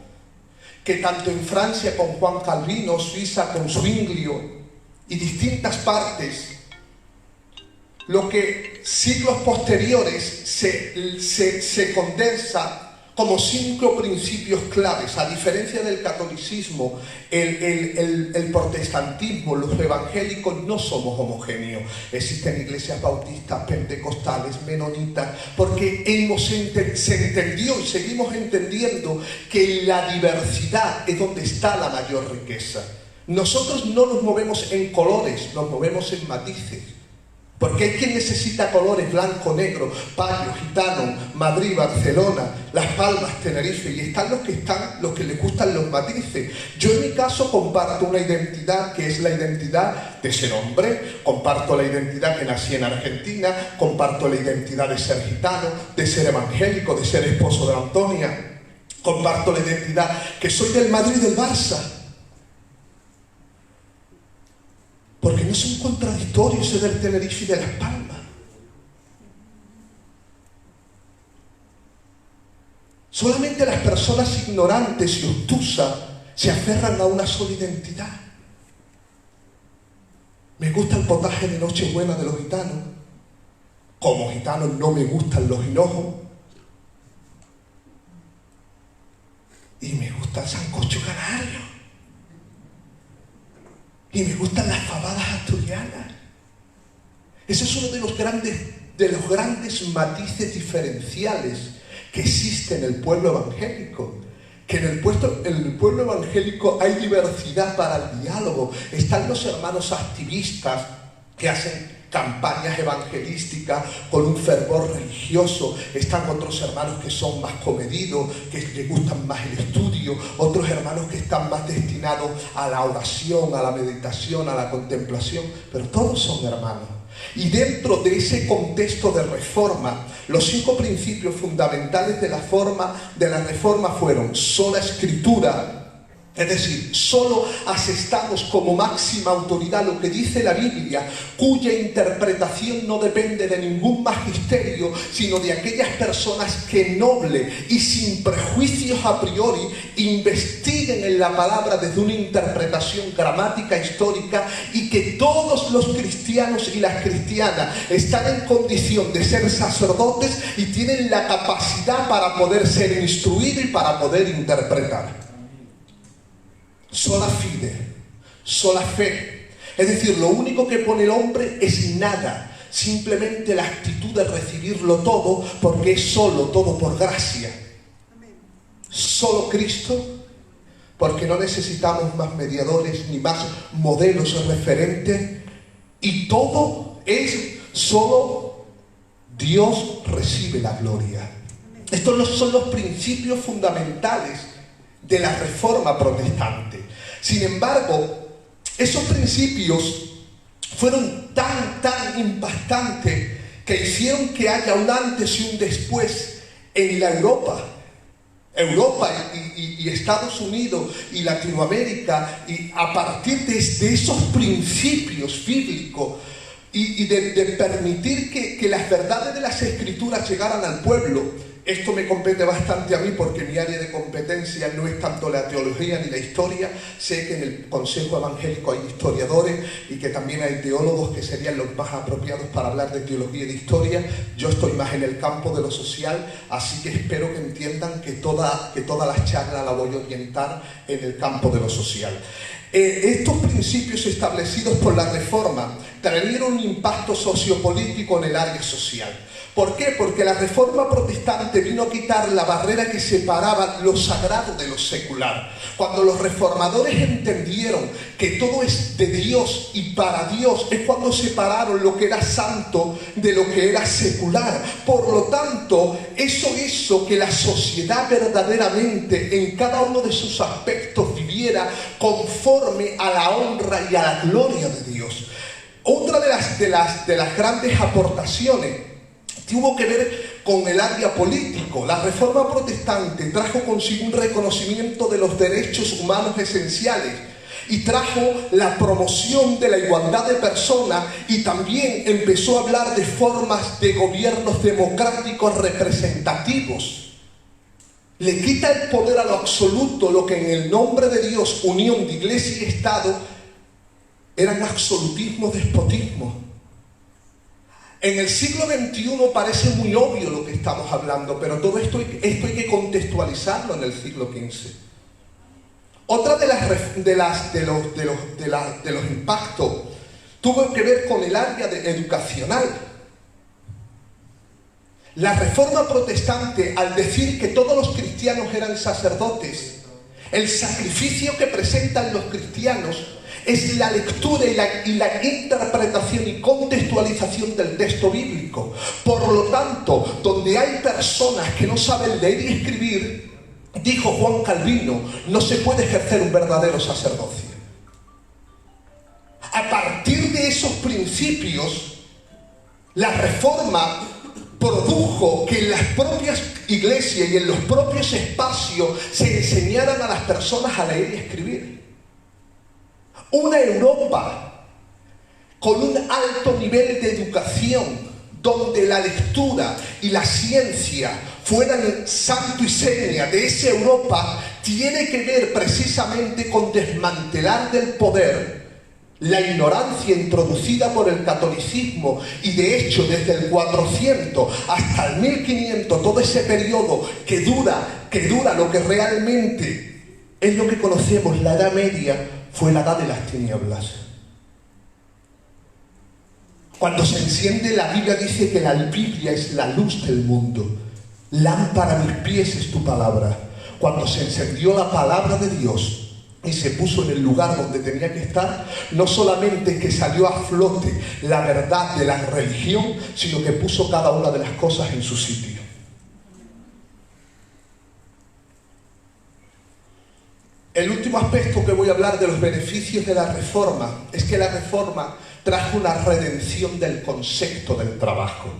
que tanto en Francia con Juan Calvino, Suiza con Zwinglio y distintas partes, lo que siglos posteriores se condensa como 5 principios claves. A diferencia del catolicismo, el protestantismo, los evangélicos no somos homogéneos. Existen iglesias bautistas, pentecostales, menonitas, porque se entendió y seguimos entendiendo que en la diversidad es donde está la mayor riqueza. Nosotros no nos movemos en colores, nos movemos en matices. Porque hay quien necesita colores blanco, negro, payo, gitano, Madrid, Barcelona, Las Palmas, Tenerife, y están los que les gustan los matices. Yo en mi caso comparto una identidad que es la identidad de ser hombre, comparto la identidad que nací en Argentina, comparto la identidad de ser gitano, de ser evangélico, de ser esposo de Antonia, comparto la identidad que soy del Madrid y del Barça. Porque no son contradictorios ser del Tenerife y de Las Palmas. Solamente las personas ignorantes y obtusas se aferran a una sola identidad. Me gusta el potaje de Nochebuena de los gitanos. Como gitanos no me gustan los hinojos. Y me gusta el sancocho canario. Y me gustan las fabadas asturianas. Ese es uno de los grandes matices diferenciales que existe en el pueblo evangélico. Que en el pueblo evangélico hay diversidad para el diálogo. Están los hermanos activistas que hacen campañas evangelísticas con un fervor religioso. Están otros hermanos que son más comedidos, que les gustan más el estudio, otros hermanos que están más destinados a la oración, a la meditación, a la contemplación, pero todos son hermanos. Y dentro de ese contexto de reforma, los 5 principios fundamentales de la reforma fueron sola escritura. Es decir, solo asestamos como máxima autoridad lo que dice la Biblia, cuya interpretación no depende de ningún magisterio, sino de aquellas personas que noble y sin prejuicios a priori investiguen en la palabra desde una interpretación gramática histórica, y que todos los cristianos y las cristianas están en condición de ser sacerdotes y tienen la capacidad para poder ser instruidos y para poder interpretar. Sola fide, sola fe. Es decir, lo único que pone el hombre es nada, simplemente la actitud de recibirlo todo, porque es solo todo por gracia. Solo Cristo, porque no necesitamos más mediadores ni más modelos referentes, y todo es solo Dios recibe la gloria. Estos son los principios fundamentales de la reforma protestante. Sin embargo, esos principios fueron tan impactantes que hicieron que haya un antes y un después en la Europa y Estados Unidos y Latinoamérica, y a partir de esos principios bíblicos y de permitir que las verdades de las Escrituras llegaran al pueblo. Esto me compete bastante a mí, porque mi área de competencia no es tanto la teología ni la historia. Sé que en el Consejo Evangélico hay historiadores y que también hay teólogos que serían los más apropiados para hablar de teología y de historia. Yo estoy más en el campo de lo social, así que espero que entiendan que toda la charla la voy a orientar en el campo de lo social. Estos principios establecidos por la Reforma trajeron un impacto sociopolítico en el área social. ¿Por qué? Porque la Reforma protestante vino a quitar la barrera que separaba lo sagrado de lo secular. Cuando los reformadores entendieron que todo es de Dios y para Dios, es cuando separaron lo que era santo de lo que era secular. Por lo tanto, eso hizo que la sociedad verdaderamente en cada uno de sus aspectos viviera conforme a la honra y a la gloria de Dios. Otra de las grandes aportaciones tuvo que ver con el área político. La Reforma protestante trajo consigo un reconocimiento de los derechos humanos esenciales y trajo la promoción de la igualdad de personas, y también empezó a hablar de formas de gobiernos democráticos representativos. Le quita el poder a lo absoluto, lo que en el nombre de Dios, unión de Iglesia y Estado, eran absolutismo, despotismo. En el siglo XXI parece muy obvio lo que estamos hablando, pero todo esto hay que contextualizarlo en el siglo XV. Otra de los impactos tuvo que ver con el área educacional. La Reforma protestante, al decir que todos los cristianos eran sacerdotes, el sacrificio que presentan los cristianos es la lectura y la interpretación y contextualización del texto bíblico. Por lo tanto, donde hay personas que no saben leer y escribir, dijo Juan Calvino, no se puede ejercer un verdadero sacerdocio. A partir de esos principios, la Reforma produjo que en las propias iglesias y en los propios espacios se enseñaran a las personas a leer y escribir. Una Europa con un alto nivel de educación, donde la lectura y la ciencia fueran santo y seña de esa Europa, tiene que ver precisamente con desmantelar del poder la ignorancia introducida por el catolicismo, y de hecho desde el 400 hasta el 1500, todo ese periodo que dura lo que realmente es lo que conocemos, la Edad Media, fue la edad de las tinieblas. Cuando se enciende la Biblia, dice que la Biblia es la luz del mundo. Lámpara a mis pies es tu palabra. Cuando se encendió la palabra de Dios y se puso en el lugar donde tenía que estar, no solamente que salió a flote la verdad de la religión, sino que puso cada una de las cosas en su sitio. El último aspecto que voy a hablar de los beneficios de la Reforma es que la Reforma trajo una redención del concepto del trabajo.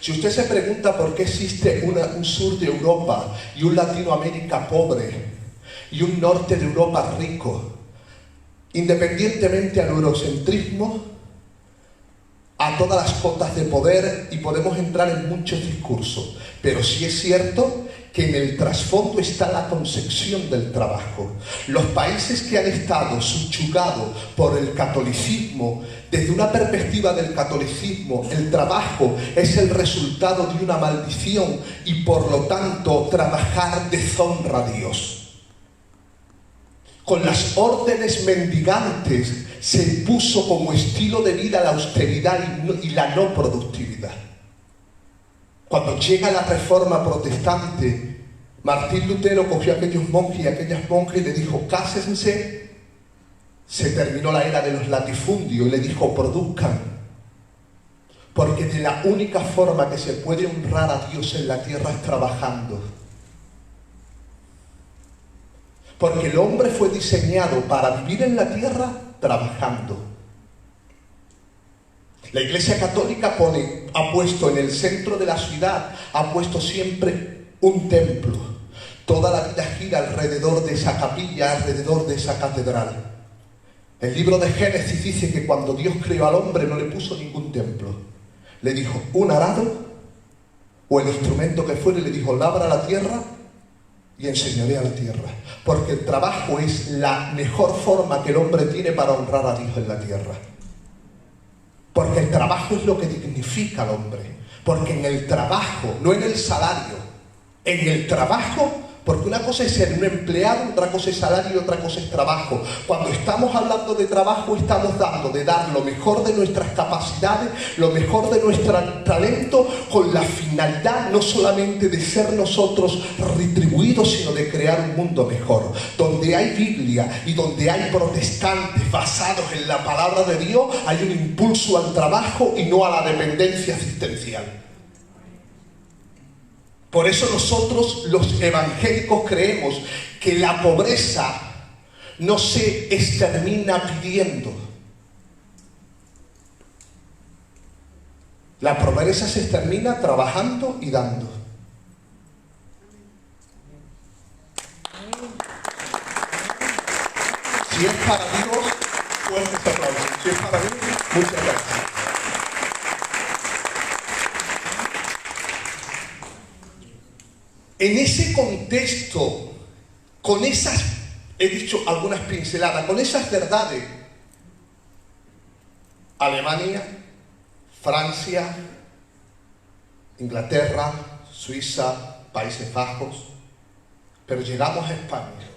Si usted se pregunta por qué existe un sur de Europa y un Latinoamérica pobre y un norte de Europa rico, independientemente al eurocentrismo, a todas las cotas de poder, y podemos entrar en muchos discursos, pero sí es cierto que en el trasfondo está la concepción del trabajo. Los países que han estado subyugados por el catolicismo, desde una perspectiva del catolicismo, el trabajo es el resultado de una maldición y por lo tanto trabajar deshonra a Dios. Con las órdenes mendigantes se impuso como estilo de vida la austeridad y la no productividad. Cuando llega la Reforma protestante, Martín Lutero cogió a aquellos monjes y a aquellas monjas y le dijo: cásense. Se terminó la era de los latifundios y le dijo: produzcan. Porque de la única forma que se puede honrar a Dios en la tierra es trabajando. Porque el hombre fue diseñado para vivir en la tierra trabajando. La Iglesia Católica ha puesto en el centro de la ciudad, ha puesto siempre un templo. Toda la vida gira alrededor de esa capilla, alrededor de esa catedral. El libro de Génesis dice que cuando Dios creó al hombre no le puso ningún templo. Le dijo un arado o el instrumento que fuera y le dijo: labra la tierra y enseñaré a la tierra. Porque el trabajo es la mejor forma que el hombre tiene para honrar a Dios en la tierra. Porque el trabajo es lo que dignifica al hombre. Porque en el trabajo, no en el salario, en el trabajo, porque una cosa es ser un empleado, otra cosa es salario y otra cosa es trabajo. Cuando estamos hablando de trabajo, estamos de dar lo mejor de nuestras capacidades, lo mejor de nuestro talento, con la finalidad no solamente de ser nosotros retribuidos, sino de crear un mundo mejor. Donde hay Biblia y donde hay protestantes basados en la palabra de Dios, hay un impulso al trabajo y no a la dependencia asistencial. Por eso nosotros los evangélicos creemos que la pobreza no se extermina pidiendo. La pobreza se extermina trabajando y dando. Si es para Dios, fuertes aplausos. Si es para mí, muchas gracias. En ese contexto, con esas, he dicho algunas pinceladas, con esas verdades, Alemania, Francia, Inglaterra, Suiza, Países Bajos, pero llegamos a España.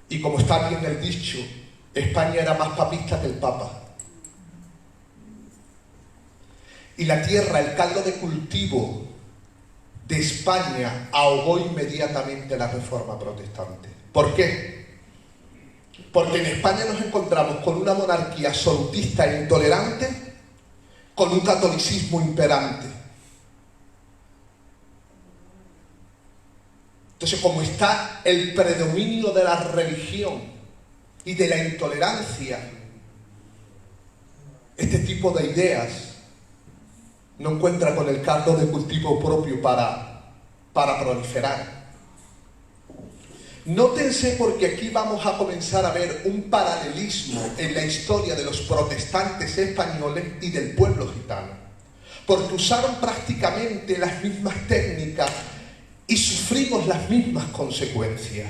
Y como está bien el dicho, España era más papista que el Papa. Y la tierra, el caldo de cultivo de España, ahogó inmediatamente la Reforma protestante. ¿Por qué? Porque en España nos encontramos con una monarquía absolutista e intolerante, con un catolicismo imperante. Entonces, como está el predominio de la religión y de la intolerancia, este tipo de ideas no encuentra con el caldo de cultivo propio para proliferar. Nótense, porque aquí vamos a comenzar a ver un paralelismo en la historia de los protestantes españoles y del pueblo gitano, porque usaron prácticamente las mismas técnicas y sufrimos las mismas consecuencias.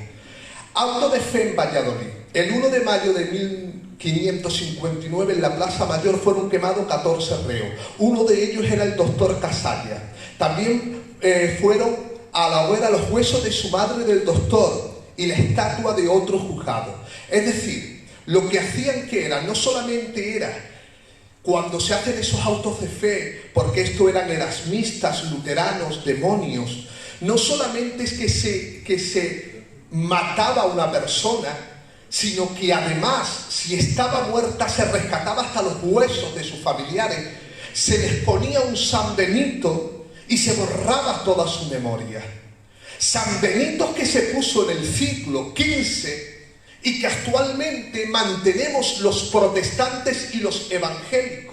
Auto de fe en Valladolid. El 1 de mayo de 1559 en la Plaza Mayor fueron quemados 14 reos. Uno de ellos era el doctor Casalla. También fueron a la hoguera los huesos de su madre del doctor y la estatua de otro juzgado. Es decir, lo que hacían que era, no solamente era cuando se hacen esos autos de fe, porque esto eran erasmistas, luteranos, demonios, no solamente es que se mataba a una persona, sino que además, si estaba muerta, se rescataba hasta los huesos de sus familiares, se les ponía un San Benito y se borraba toda su memoria. San Benito que se puso en el siglo XV y que actualmente mantenemos los protestantes y los evangélicos.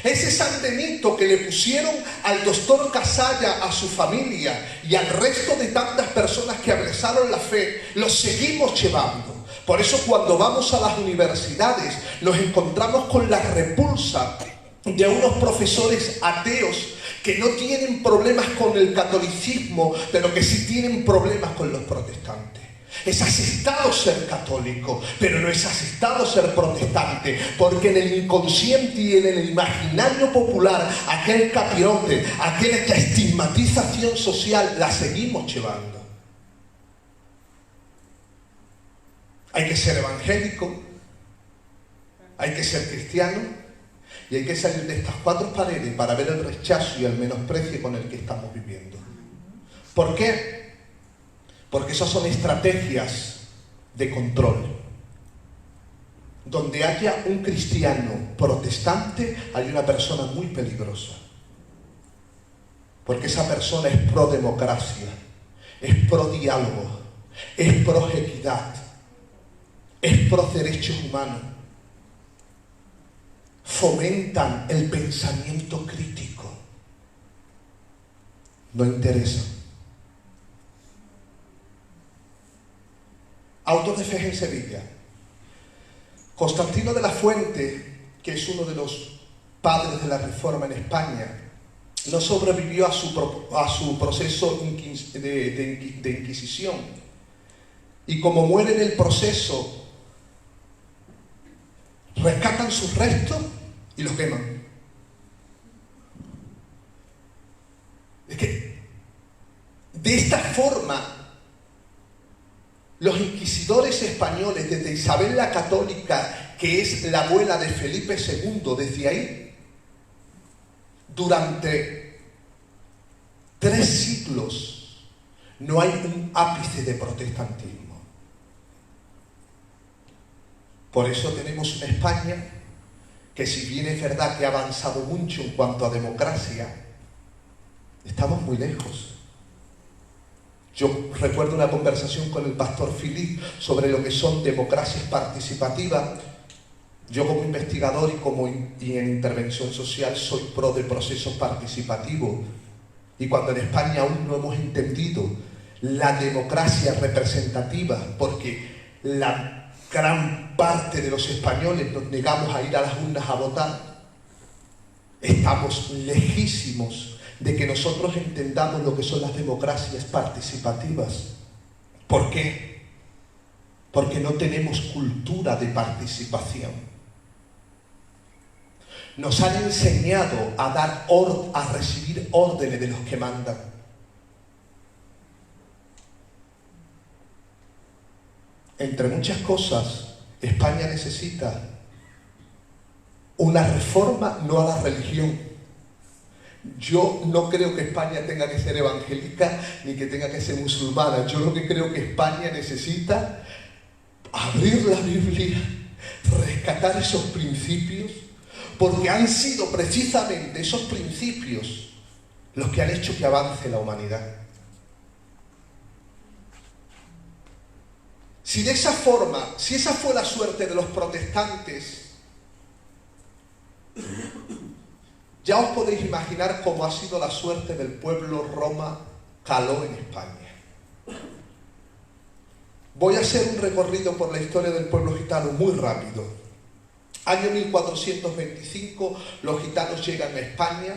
Ese San Benito que le pusieron al doctor Casalla, a su familia y al resto de tantas personas que abrazaron la fe, los seguimos llevando. Por eso cuando vamos a las universidades nos encontramos con la repulsa de unos profesores ateos que no tienen problemas con el catolicismo, pero que sí tienen problemas con los protestantes. Es aceptado ser católico, pero no es aceptado ser protestante, porque en el inconsciente y en el imaginario popular, aquel capirote, aquella estigmatización social, la seguimos llevando. Hay que ser evangélico, hay que ser cristiano, y hay que salir de estas cuatro paredes para ver el rechazo y el menosprecio con el que estamos viviendo. ¿Por qué? Porque esas son estrategias de control. Donde haya un cristiano protestante, hay una persona muy peligrosa. Porque esa persona es pro democracia, es pro diálogo, es pro equidad, es pro derechos humanos. Fomentan el pensamiento crítico. No interesa. Autos de fe en Sevilla. Constantino de la Fuente, que es uno de los padres de la Reforma en España, no sobrevivió a su proceso de Inquisición. Y como muere en el proceso, rescatan sus restos y los queman. Es que de esta forma los inquisidores españoles, desde Isabel la Católica, que es la abuela de Felipe II, desde ahí, durante 3 siglos, no hay un ápice de protestantismo. Por eso tenemos una España que, si bien es verdad que ha avanzado mucho en cuanto a democracia, estamos muy lejos. Yo recuerdo una conversación con el pastor Philip sobre lo que son democracias participativas. Yo, como investigador y en intervención social, soy pro de procesos participativos. Y cuando en España aún no hemos entendido la democracia representativa, porque la gran parte de los españoles nos negamos a ir a las urnas a votar, estamos lejísimos de que nosotros entendamos lo que son las democracias participativas. ¿Por qué? Porque no tenemos cultura de participación. Nos han enseñado a recibir órdenes de los que mandan. Entre muchas cosas, España necesita una reforma no a la religión, Yo no creo que España tenga que ser evangélica ni que tenga que ser musulmana. Yo lo que creo que España necesita abrir la Biblia, rescatar esos principios, porque han sido precisamente esos principios los que han hecho que avance la humanidad. Si de esa forma, si esa fue la suerte de los protestantes, ya os podéis imaginar cómo ha sido la suerte del pueblo Roma caló en España. Voy a hacer un recorrido por la historia del pueblo gitano muy rápido. Año 1425, los gitanos llegan a España,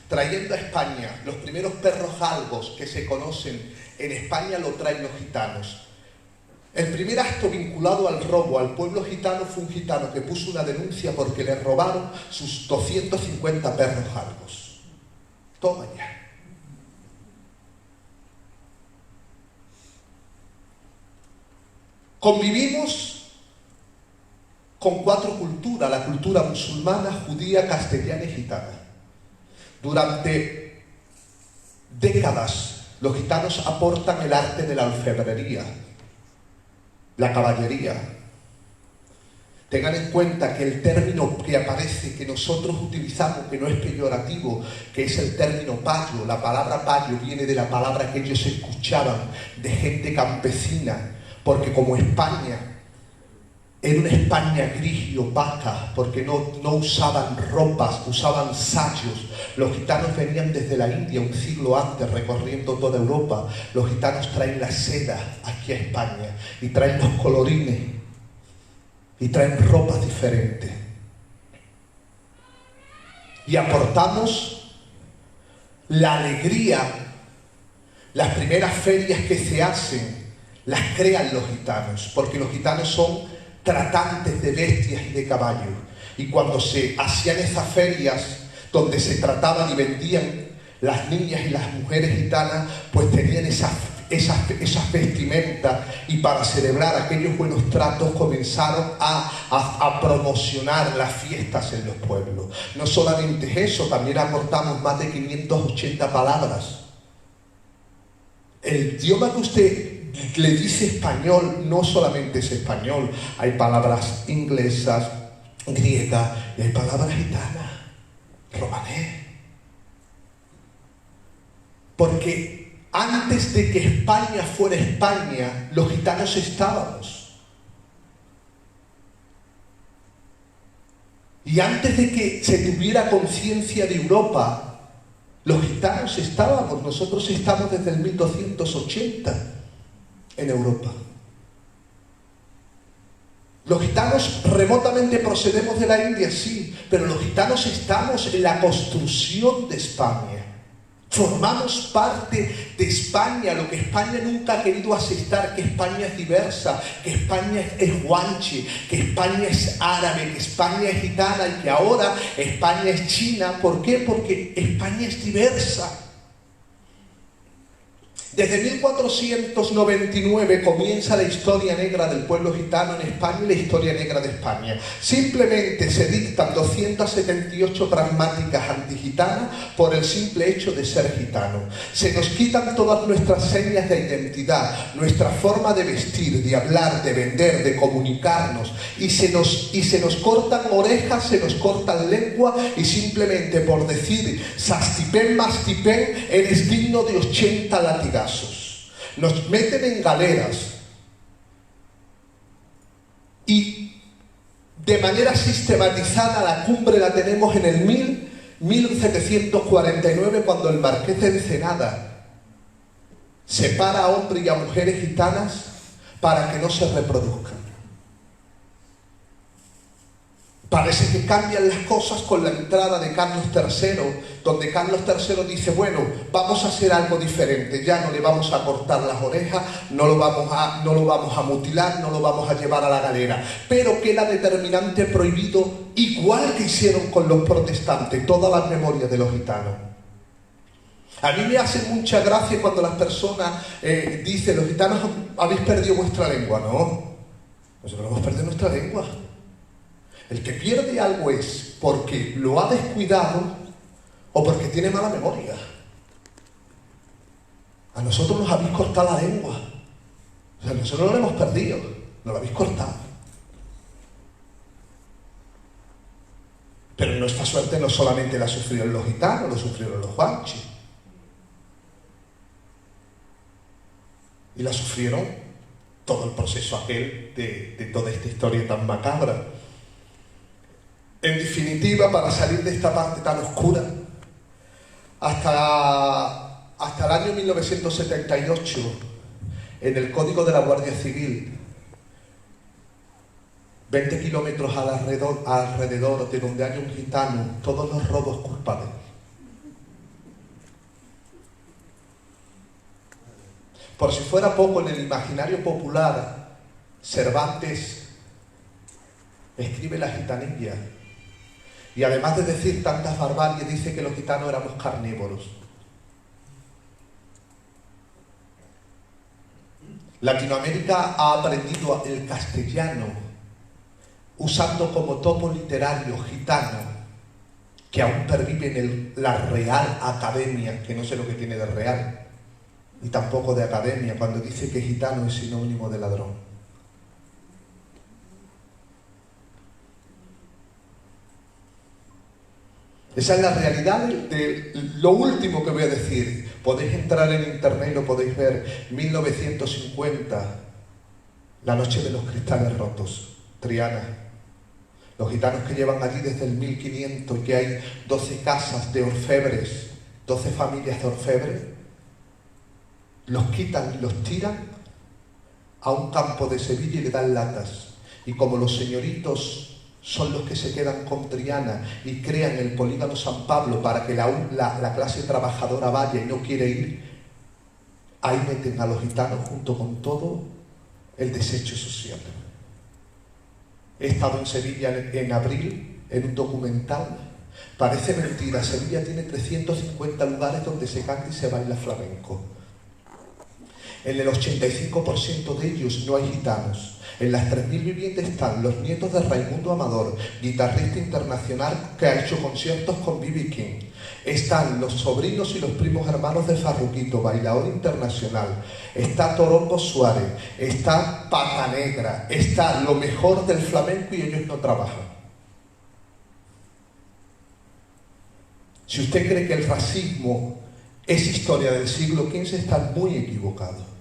trayendo a España los primeros perros galgos que se conocen en España, lo traen los gitanos. El primer acto vinculado al robo al pueblo gitano fue un gitano que puso una denuncia porque le robaron sus 250 perros galgos. Toma ya. Convivimos con 4 culturas, la cultura musulmana, judía, castellana y gitana. Durante décadas los gitanos aportan el arte de la orfebrería, la caballería. Tengan en cuenta que el término que aparece, que nosotros utilizamos, que no es peyorativo, que es el término payo. La palabra payo viene de la palabra que ellos escuchaban de gente campesina, porque como España era una España gris y opaca, porque no usaban ropas, usaban sayos. Los gitanos venían desde la India un siglo antes, recorriendo toda Europa. Los gitanos traen la seda aquí a España y traen los colorines y traen ropas diferentes. Y aportamos la alegría. Las primeras ferias que se hacen las crean los gitanos, porque los gitanos son tratantes de bestias y de caballos. Y cuando se hacían esas ferias donde se trataban y vendían, las niñas y las mujeres gitanas pues tenían esas vestimentas, y para celebrar aquellos buenos tratos comenzaron a promocionar las fiestas en los pueblos. No solamente eso, también aportamos más de 580 palabras. El idioma que usted le dice español no solamente es español, hay palabras inglesas, griegas, y hay palabras gitanas, romanés. Porque antes de que España fuera España, los gitanos estábamos. Y antes de que se tuviera conciencia de Europa, los gitanos estábamos. Nosotros estamos desde el 1280 en Europa. Los gitanos remotamente procedemos de la India, sí, pero los gitanos estamos en la construcción de España. Formamos parte de España, lo que España nunca ha querido aceptar, que España es diversa, que España es guanche, que España es árabe, que España es gitana y que ahora España es china. ¿Por qué? Porque España es diversa. Desde 1499 comienza la historia negra del pueblo gitano en España y la historia negra de España. Simplemente se dictan 278 pragmáticas antigitanas por el simple hecho de ser gitano. Se nos quitan todas nuestras señas de identidad, nuestra forma de vestir, de hablar, de vender, de comunicarnos, y se nos cortan orejas, se nos cortan lengua, y simplemente por decir Sastipén, Mastipén, eres digno de 80 latigazos. Nos meten en galeras y de manera sistematizada la cumbre la tenemos en el 1749, cuando el marqués de Ensenada separa a hombres y a mujeres gitanas para que no se reproduzcan. Parece que cambian las cosas con la entrada de Carlos III, donde Carlos III dice, bueno, vamos a hacer algo diferente, ya no le vamos a cortar las orejas, no lo vamos a mutilar, no lo vamos a llevar a la galera, pero queda determinante prohibido, igual que hicieron con los protestantes, todas las memorias de los gitanos. A mí me hace mucha gracia cuando las personas dicen, los gitanos habéis perdido vuestra lengua. No, nosotros hemos perdido nuestra lengua. El que pierde algo es porque lo ha descuidado o porque tiene mala memoria. A nosotros nos habéis cortado la lengua. O sea, nosotros no la hemos perdido, nos la habéis cortado. Pero nuestra suerte no solamente la sufrieron los gitanos, lo sufrieron los guanches. Y la sufrieron todo el proceso aquel de toda esta historia tan macabra. En definitiva, para salir de esta parte tan oscura, hasta el año 1978, en el Código de la Guardia Civil, 20 kilómetros alrededor de donde hay un gitano, todos los robos culpables. Por si fuera poco, en el imaginario popular, Cervantes escribe la gitanilla. Y además de decir tantas barbaries, dice que los gitanos éramos carnívoros. Latinoamérica ha aprendido el castellano usando como topo literario gitano, que aún pervive en la Real Academia, que no sé lo que tiene de real, ni tampoco de academia, cuando dice que gitano es sinónimo de ladrón. Esa es la realidad de lo último que voy a decir. Podéis entrar en internet y lo podéis ver. 1950, la noche de los cristales rotos, Triana. Los gitanos que llevan allí desde el 1500 y que hay 12 casas de orfebres, 12 familias de orfebres, los quitan y los tiran a un campo de Sevilla y le dan latas. Y como los señoritos son los que se quedan con Triana y crean el polígono San Pablo para que la clase trabajadora vaya y no quiere ir, ahí meten a los gitanos junto con todo el desecho social. He estado en Sevilla en abril, en un documental. Parece mentira, Sevilla tiene 350 lugares donde se canta y se baila flamenco. En el 85% de ellos no hay gitanos. En las 3.000 viviendas están los nietos de Raimundo Amador, guitarrista internacional que ha hecho conciertos con B.B. King. Están los sobrinos y los primos hermanos de Farruquito, bailador internacional. Está Torongo Suárez, está Pata Negra, está lo mejor del flamenco y ellos no trabajan. Si usted cree que el racismo es historia del siglo XV, está muy equivocado.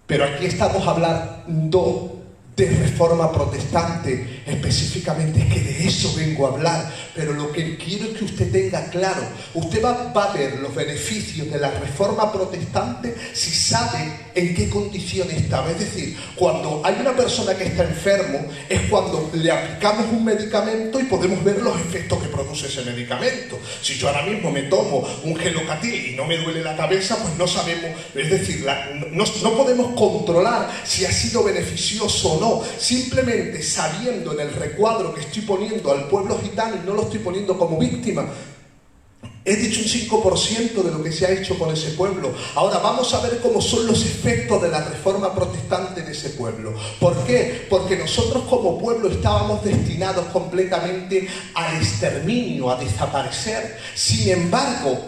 Pero aquí estamos hablando de reforma protestante, específicamente, es que de eso vengo a hablar, pero lo que quiero es que usted tenga claro, usted va a ver los beneficios de la reforma protestante si sabe en qué condición estaba. Es decir, cuando hay una persona que está enfermo, es cuando le aplicamos un medicamento y podemos ver los efectos que produce ese medicamento. Si yo ahora mismo me tomo un gelocatil y no me duele la cabeza, pues no sabemos, es decir, no podemos controlar si ha sido beneficioso o no. Simplemente sabiendo en el recuadro que estoy poniendo al pueblo gitano y no lo estoy poniendo como víctima, he dicho un 5% de lo que se ha hecho con ese pueblo. Ahora vamos a ver cómo son los efectos de la reforma protestante en ese pueblo. ¿Por qué? Porque nosotros como pueblo estábamos destinados completamente al exterminio, a desaparecer. Sin embargo,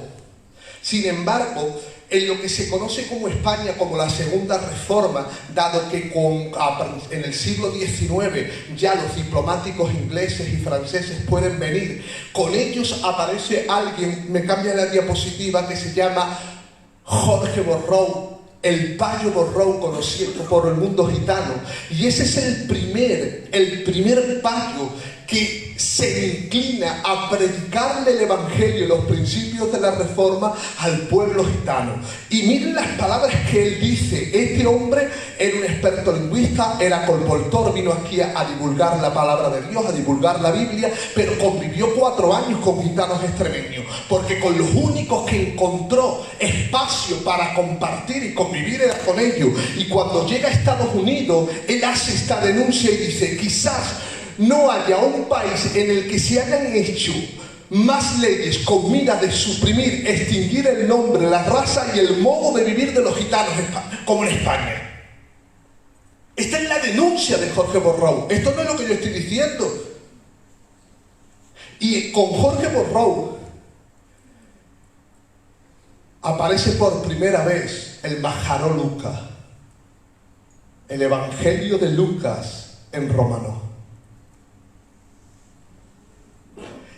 en lo que se conoce como España, como la Segunda Reforma, dado que en el siglo XIX ya los diplomáticos ingleses y franceses pueden venir, con ellos aparece alguien, me cambia la diapositiva, que se llama Jorge Borrou, el Payo Borrou, conocido por el mundo gitano, y ese es el primer payo que se inclina a predicarle el Evangelio, los principios de la Reforma al pueblo gitano. Y miren las palabras que él dice. Este hombre era un experto lingüista, era colportor, vino aquí a divulgar la palabra de Dios, a divulgar la Biblia, pero convivió 4 años con gitanos extremeños, porque con los únicos que encontró espacio para compartir y convivir era con ellos. Y cuando llega a Estados Unidos, él hace esta denuncia y dice: quizás no haya un país en el que se hayan hecho más leyes con mira de suprimir, extinguir el nombre, la raza y el modo de vivir de los gitanos como en España. Esta es la denuncia de Jorge Borrou. Esto no es lo que yo estoy diciendo. Y con Jorge Borrow aparece por primera vez el Majaró Lucas, el Evangelio de Lucas en romano.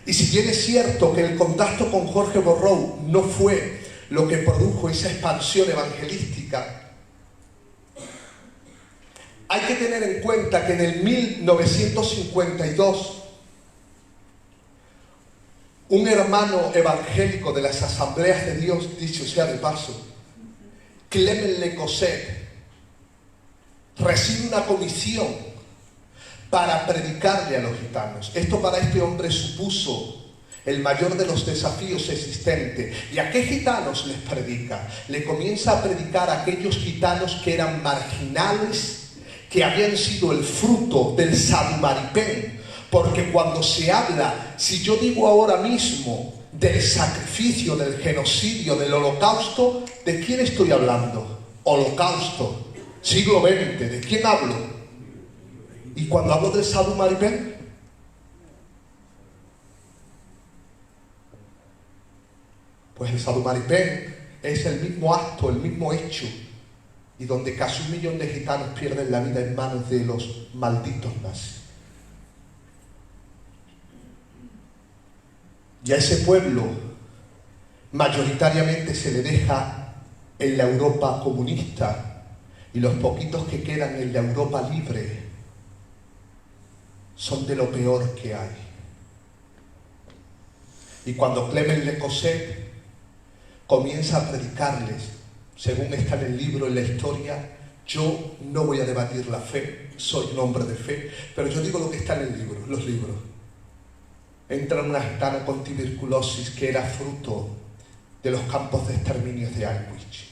Y si bien es cierto que el contacto con Jorge Borrow no fue lo que produjo esa expansión evangelística, hay que tener en cuenta que en el 1952 un hermano evangélico de las Asambleas de Dios, dicho sea de paso, Clement Lecosset, recibe una comisión para predicarle a los gitanos. Esto para este hombre supuso el mayor de los desafíos existentes. ¿Y a qué gitanos les predica? Le comienza a predicar a aquellos gitanos que eran marginales, que habían sido el fruto del Sadumaripén. Porque cuando se habla, si yo digo ahora mismo del sacrificio, del genocidio, del holocausto, ¿de quién estoy hablando? Holocausto, siglo XX, ¿de quién hablo? Y cuando hablo del Sadumaripén, pues el Sadumaripén es el mismo acto, el mismo hecho, y donde casi 1 millón de gitanos pierden la vida en manos de los malditos nazis. Y a ese pueblo mayoritariamente se le deja en la Europa comunista, y los poquitos que quedan en la Europa libre son de lo peor que hay. Y cuando Clement Lecosset comienza a predicarles, según está en el libro, en la historia, yo no voy a debatir la fe, soy un hombre de fe, pero yo digo lo que está en el libro, los libros. Entra una gitana con tuberculosis que era fruto de los campos de exterminio de Auschwitz.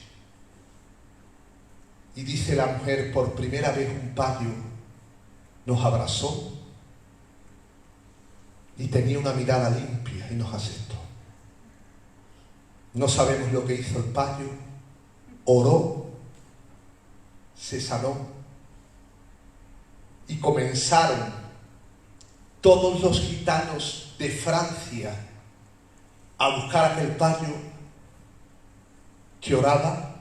Y dice la mujer, por primera vez un payo nos abrazó y tenía una mirada limpia y nos aceptó. No sabemos lo que hizo el payo, oró, se sanó y comenzaron todos los gitanos de Francia a buscar a aquel payo que oraba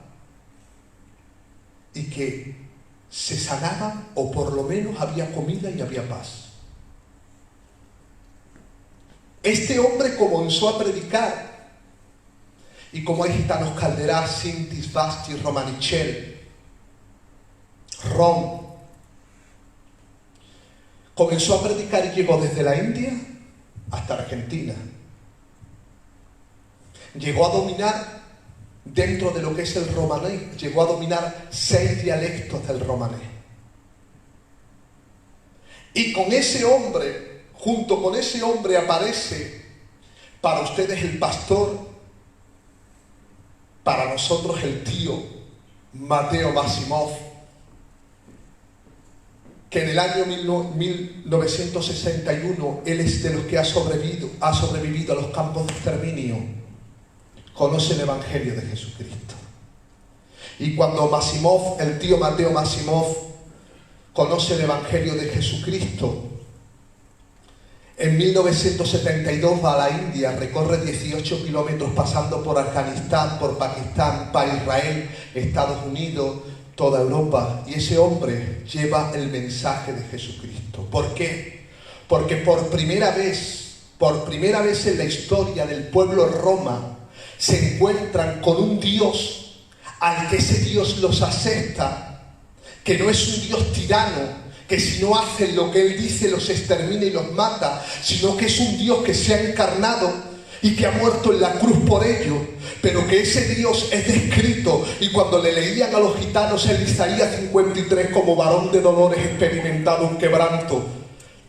y que se sanaba, o por lo menos había comida y había paz. Este hombre comenzó a predicar, y como hay gitanos Calderás, Sintis, Basti, Romanichel, Rom, comenzó a predicar y llegó desde la India hasta Argentina. Llegó a dominar, dentro de lo que es el romané, llegó a dominar 6 dialectos del romané. Y con ese hombre, junto con ese hombre aparece para ustedes el pastor, para nosotros el tío Mateo Masimov, que en el año 1961 él es de los que ha sobrevivido a los campos de exterminio, conoce el Evangelio de Jesucristo. Y cuando Masimov, el tío Mateo Masimov, conoce el Evangelio de Jesucristo, en 1972 va a la India, recorre 18 kilómetros pasando por Afganistán, por Pakistán, para Israel, Estados Unidos, toda Europa, y ese hombre lleva el mensaje de Jesucristo. ¿Por qué? Porque por primera vez en la historia del pueblo Roma se encuentran con un Dios al que ese Dios los acepta, que no es un Dios tirano, que si no hacen lo que Él dice los extermina y los mata, sino que es un Dios que se ha encarnado y que ha muerto en la cruz por ello, pero que ese Dios es descrito, y cuando le leían a los gitanos en Isaías 53 como varón de dolores experimentado un quebranto,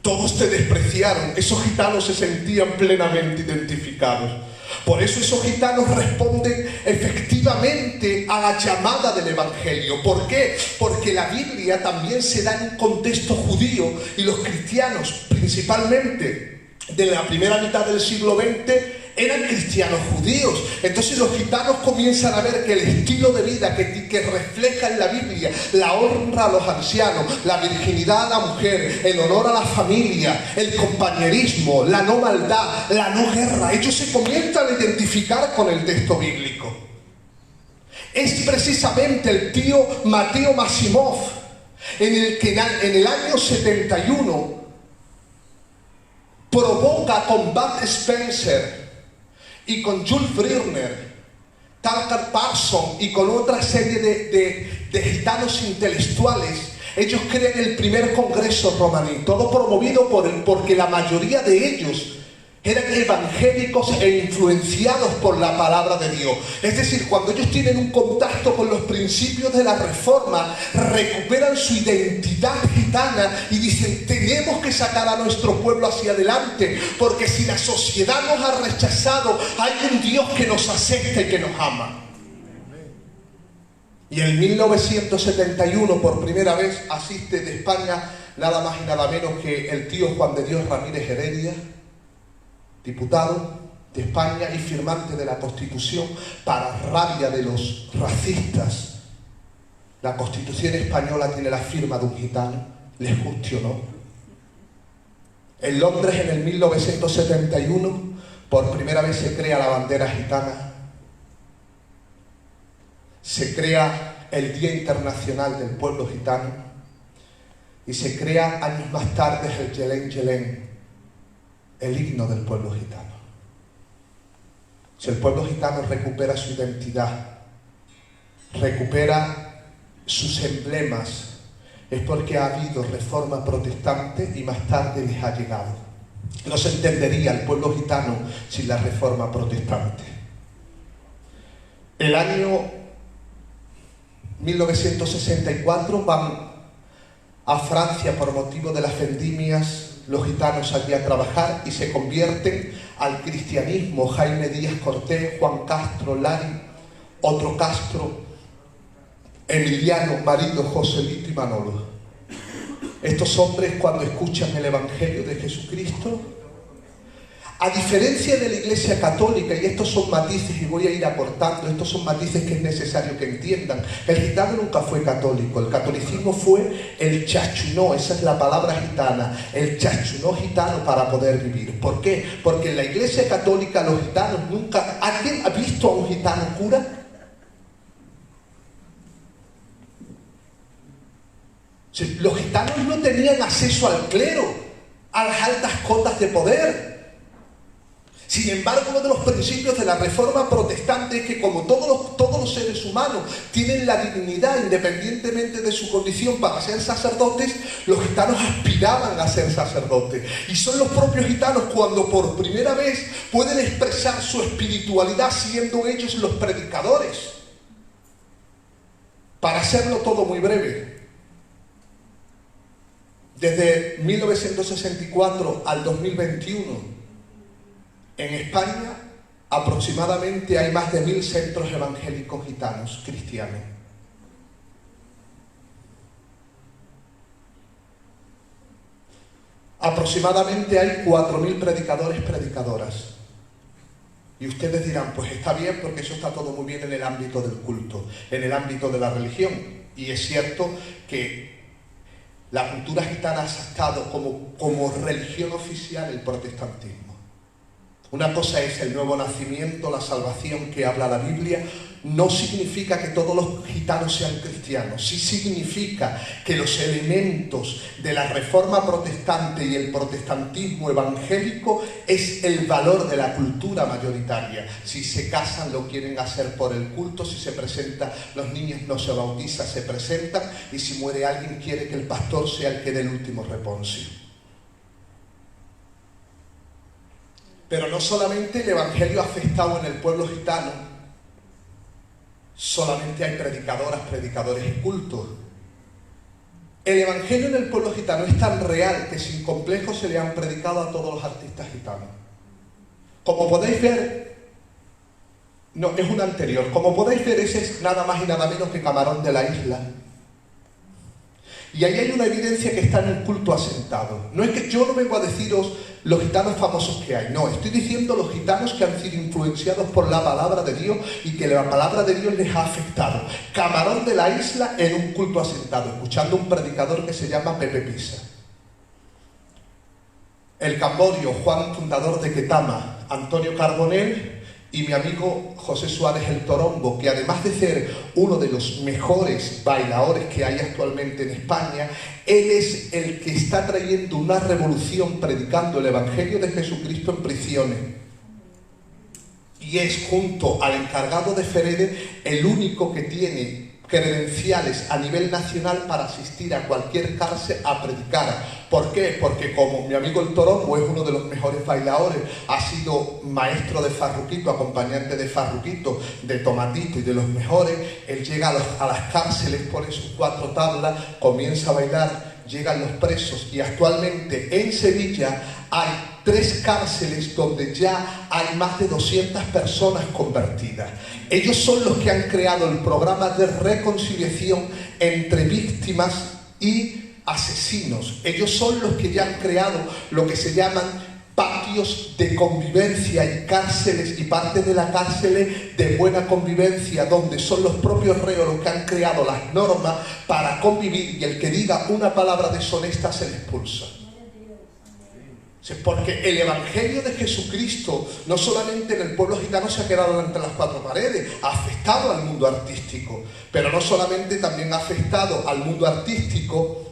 todos te despreciaron. Esos gitanos se sentían plenamente identificados. Por eso esos gitanos responden efectivamente a la llamada del Evangelio. ¿Por qué? Porque la Biblia también se da en un contexto judío, y los cristianos, principalmente de la primera mitad del siglo XX, eran cristianos judíos. Entonces los gitanos comienzan a ver que el estilo de vida que refleja en la Biblia, la honra a los ancianos, la virginidad a la mujer, el honor a la familia, el compañerismo, la no maldad, la no guerra, ellos se comienzan a identificar con el texto bíblico. Es precisamente el tío Mateo Massimov en el que en el año 71 provoca con Bud Spencer y con Jules Brunner, Tucker Parson y con otra serie de gitanos intelectuales. Ellos crean el primer congreso romaní, todo promovido porque la mayoría de ellos eran evangélicos e influenciados por la palabra de Dios. Es decir, cuando ellos tienen un contacto con los principios de la Reforma, recuperan su identidad gitana y dicen, tenemos que sacar a nuestro pueblo hacia adelante, porque si la sociedad nos ha rechazado, hay un Dios que nos acepta y que nos ama. Y en 1971, por primera vez, asiste de España nada más y nada menos que el tío Juan de Dios Ramírez Heredia, diputado de España y firmante de la Constitución. Para rabia de los racistas, la Constitución española tiene la firma de un gitano, les guste o no. En Londres, en el 1971, por primera vez se crea la bandera gitana, se crea el Día Internacional del Pueblo Gitano y se crea años más tarde el Yelén Yelén, el himno del pueblo gitano. Si el pueblo gitano recupera su identidad, recupera sus emblemas, es porque ha habido reforma protestante y más tarde les ha llegado. No se entendería el pueblo gitano sin la reforma protestante. El año 1964 van a Francia por motivo de las vendimias los gitanos allí a trabajar y se convierten al cristianismo. Jaime Díaz Cortés, Juan Castro, Lari, otro Castro, Emiliano, Marido, Joselito y Manolo. Estos hombres, cuando escuchan el Evangelio de Jesucristo, a diferencia de la Iglesia Católica, y estos son matices y voy a ir aportando, estos son matices que es necesario que entiendan, el gitano nunca fue católico, el catolicismo fue el chachunó, esa es la palabra gitana, el chachunó gitano para poder vivir. ¿Por qué? Porque en la Iglesia Católica los gitanos nunca... ¿Alguien ha visto a un gitano cura? Los gitanos no tenían acceso al clero, a las altas cotas de poder. Sin embargo, uno de los principios de la Reforma protestante es que como todos los seres humanos tienen la dignidad independientemente de su condición para ser sacerdotes, los gitanos aspiraban a ser sacerdotes. Y son los propios gitanos cuando por primera vez pueden expresar su espiritualidad siendo ellos los predicadores. Para hacerlo todo muy breve, desde 1964 al 2021, en España aproximadamente hay más de 1000 centros evangélicos gitanos cristianos. Aproximadamente hay 4000 predicadores, predicadoras. Y ustedes dirán, pues está bien porque eso está todo muy bien en el ámbito del culto, en el ámbito de la religión. Y es cierto que la cultura gitana ha estado como religión oficial el protestantismo. Una cosa es el nuevo nacimiento, la salvación que habla la Biblia. No significa que todos los gitanos sean cristianos. Sí significa que los elementos de la Reforma protestante y el protestantismo evangélico es el valor de la cultura mayoritaria. Si se casan lo quieren hacer por el culto, si se presentan los niños no se bautizan, se presentan, y si muere alguien quiere que el pastor sea el que dé el último responso. Pero no solamente el Evangelio ha afectado en el pueblo gitano, solamente hay predicadoras, predicadores y cultos. El Evangelio en el pueblo gitano es tan real que sin complejo se le han predicado a todos los artistas gitanos. Como podéis ver, no, es un anterior, como podéis ver ese es nada más y nada menos que Camarón de la Isla. Y ahí hay una evidencia que está en el culto asentado. No es que yo no vengo a deciros los gitanos famosos que hay, no, estoy diciendo los gitanos que han sido influenciados por la palabra de Dios y que la palabra de Dios les ha afectado. Camarón de la Isla en un culto asentado, escuchando a un predicador que se llama Pepe Pisa. El Camborio, Juan, fundador de Ketama, Antonio Carbonell, y mi amigo José Suárez el Torombo, que además de ser uno de los mejores bailadores que hay actualmente en España, él es el que está trayendo una revolución predicando el Evangelio de Jesucristo en prisiones. Y es, junto al encargado de Ferede, el único que tiene credenciales a nivel nacional para asistir a cualquier cárcel a predicar. ¿Por qué? Porque como mi amigo el Torombo es uno de los mejores bailadores, ha sido maestro de Farruquito, acompañante de Farruquito, de Tomatito y de los mejores, él llega a las cárceles, pone sus 4 tablas, comienza a bailar, llegan los presos y actualmente en Sevilla hay 3 cárceles donde ya hay más de 200 personas convertidas. Ellos son los que han creado el programa de reconciliación entre víctimas y asesinos. Ellos son los que ya han creado lo que se llaman patios de convivencia y cárceles, y parte de la cárcel de buena convivencia, donde son los propios reos los que han creado las normas para convivir, y el que diga una palabra deshonesta se le expulsa. Porque el Evangelio de Jesucristo no solamente en el pueblo gitano se ha quedado entre las 4 paredes, ha afectado al mundo artístico, pero no solamente también ha afectado al mundo artístico,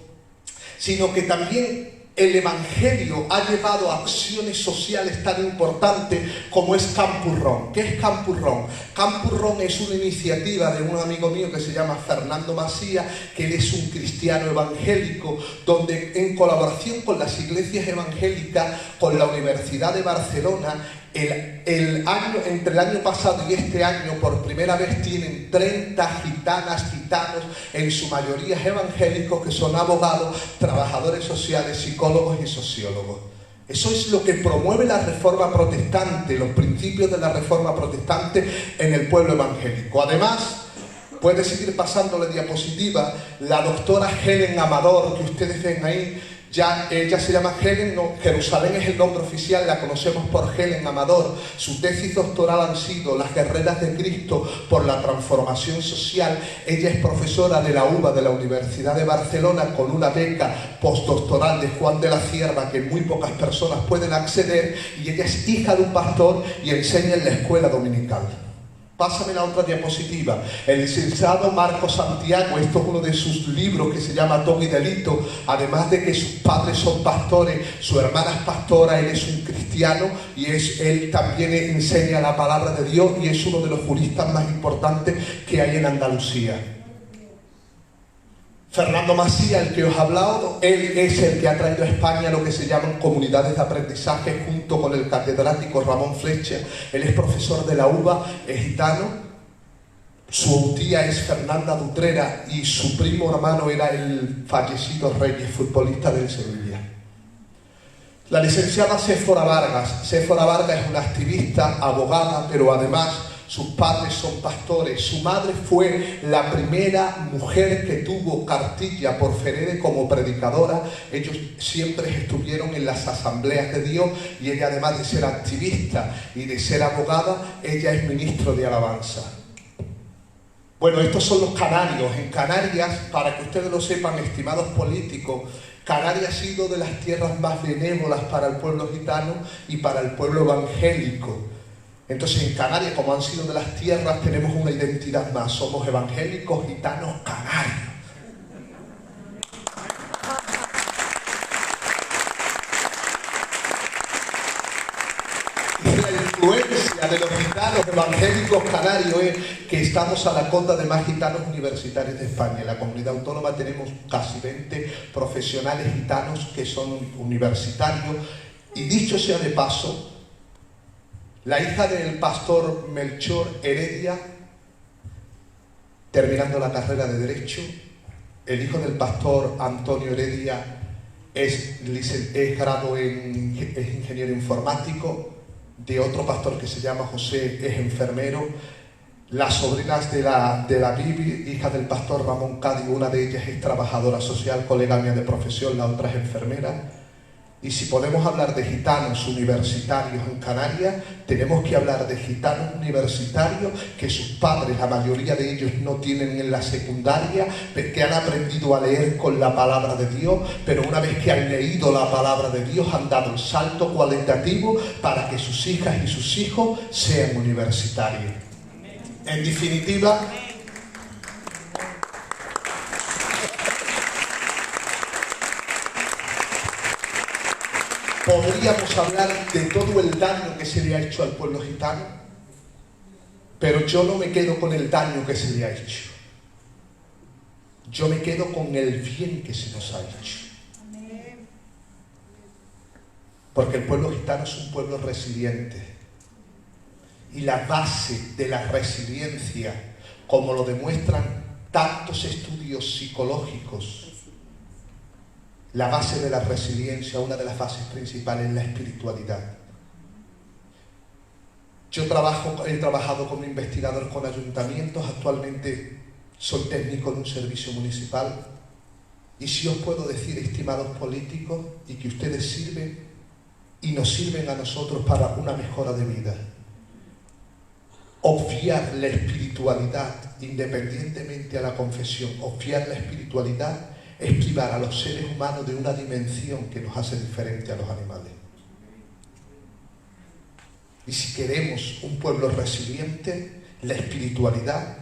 sino que también el Evangelio ha llevado a acciones sociales tan importantes como es Campurrón. ¿Qué es Campurrón? Campurrón es una iniciativa de un amigo mío que se llama Fernando Masía, que él es un cristiano evangélico, donde en colaboración con las iglesias evangélicas, con la Universidad de Barcelona, entre el año pasado y este año, por primera vez tienen 30 gitanas, gitanos, en su mayoría evangélicos, que son abogados, trabajadores sociales, psicólogos y sociólogos. Eso es lo que promueve la Reforma Protestante, los principios de la Reforma Protestante en el pueblo evangélico. Además, puede seguir pasando la diapositiva, la doctora Helen Amador, que ustedes ven ahí, ya ella se llama Helen, no, Jerusalén es el nombre oficial, la conocemos por Helen Amador. Su tesis doctoral han sido Las guerreras de Cristo por la transformación social. Ella es profesora de la UBA de la Universidad de Barcelona, con una beca postdoctoral de Juan de la Cierva que muy pocas personas pueden acceder, y ella es hija de un pastor y enseña en la escuela dominical. Pásame la otra diapositiva. El licenciado Marco Santiago, esto es uno de sus libros que se llama Don y Delito. Además de que sus padres son pastores, su hermana es pastora, él es un cristiano y él también enseña la palabra de Dios y es uno de los juristas más importantes que hay en Andalucía. Fernando Masía, el que os he hablado, él es el que ha traído a España lo que se llaman comunidades de aprendizaje junto con el catedrático Ramón Flecha. Él es profesor de la UBA, es gitano. Su tía es Fernanda Dutrera y su primo hermano era el fallecido Reyes, futbolista del Sevilla. La licenciada Séfora Vargas. Séfora Vargas es una activista, abogada, pero además sus padres son pastores. Su madre fue la primera mujer que tuvo cartilla por Ferede como predicadora. Ellos siempre estuvieron en las asambleas de Dios y ella, además de ser activista y de ser abogada, ella es ministro de alabanza. Bueno, estos son los canarios. En Canarias, para que ustedes lo sepan, estimados políticos, Canarias ha sido de las tierras más benévolas para el pueblo gitano y para el pueblo evangélico. Entonces en Canarias, como han sido de las tierras, tenemos una identidad más. Somos evangélicos, gitanos, canarios. Y la influencia de los gitanos evangélicos canarios es que estamos a la cola de más gitanos universitarios de España. En la comunidad autónoma tenemos casi 20 profesionales gitanos que son universitarios. Y dicho sea de paso, la hija del pastor Melchor Heredia, terminando la carrera de Derecho, el hijo del pastor Antonio Heredia es grado es ingeniero informático, de otro pastor que se llama José es enfermero. Las sobrinas de la Bibi, hija del pastor Ramón Cádiz, una de ellas es trabajadora social, colega mía de profesión, la otra es enfermera. Y si podemos hablar de gitanos universitarios en Canarias, tenemos que hablar de gitanos universitarios que sus padres, la mayoría de ellos no tienen en la secundaria, que han aprendido a leer con la palabra de Dios, pero una vez que han leído la palabra de Dios han dado el salto cualitativo para que sus hijas y sus hijos sean universitarios. En definitiva, podríamos hablar de todo el daño que se le ha hecho al pueblo gitano, pero yo no me quedo con el daño que se le ha hecho. Yo me quedo con el bien que se nos ha hecho. Porque el pueblo gitano es un pueblo resiliente. Y la base de la resiliencia, como lo demuestran tantos estudios psicológicos, la base de la resiliencia, una de las bases principales, es la espiritualidad. Yo he trabajado como investigador con ayuntamientos, actualmente soy técnico de un servicio municipal, y si os puedo decir, estimados políticos, y que ustedes sirven y nos sirven a nosotros para una mejora de vida, obviar la espiritualidad, independientemente a la confesión, obviar la espiritualidad es privar a los seres humanos de una dimensión que nos hace diferente a los animales. Y si queremos un pueblo resiliente, la espiritualidad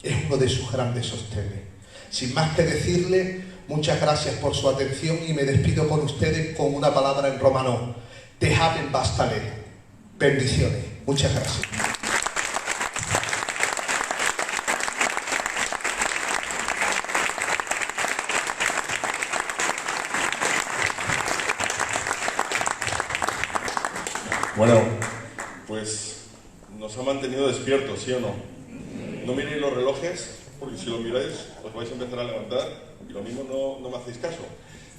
es uno de sus grandes sostenes. Sin más que decirle, muchas gracias por su atención y me despido con ustedes con una palabra en romano: Te haben bastale. Bendiciones. Muchas gracias. Bueno, pues nos ha mantenido despiertos, ¿sí o no? No miréis los relojes, porque si lo miráis os vais a empezar a levantar y lo mismo no me hacéis caso.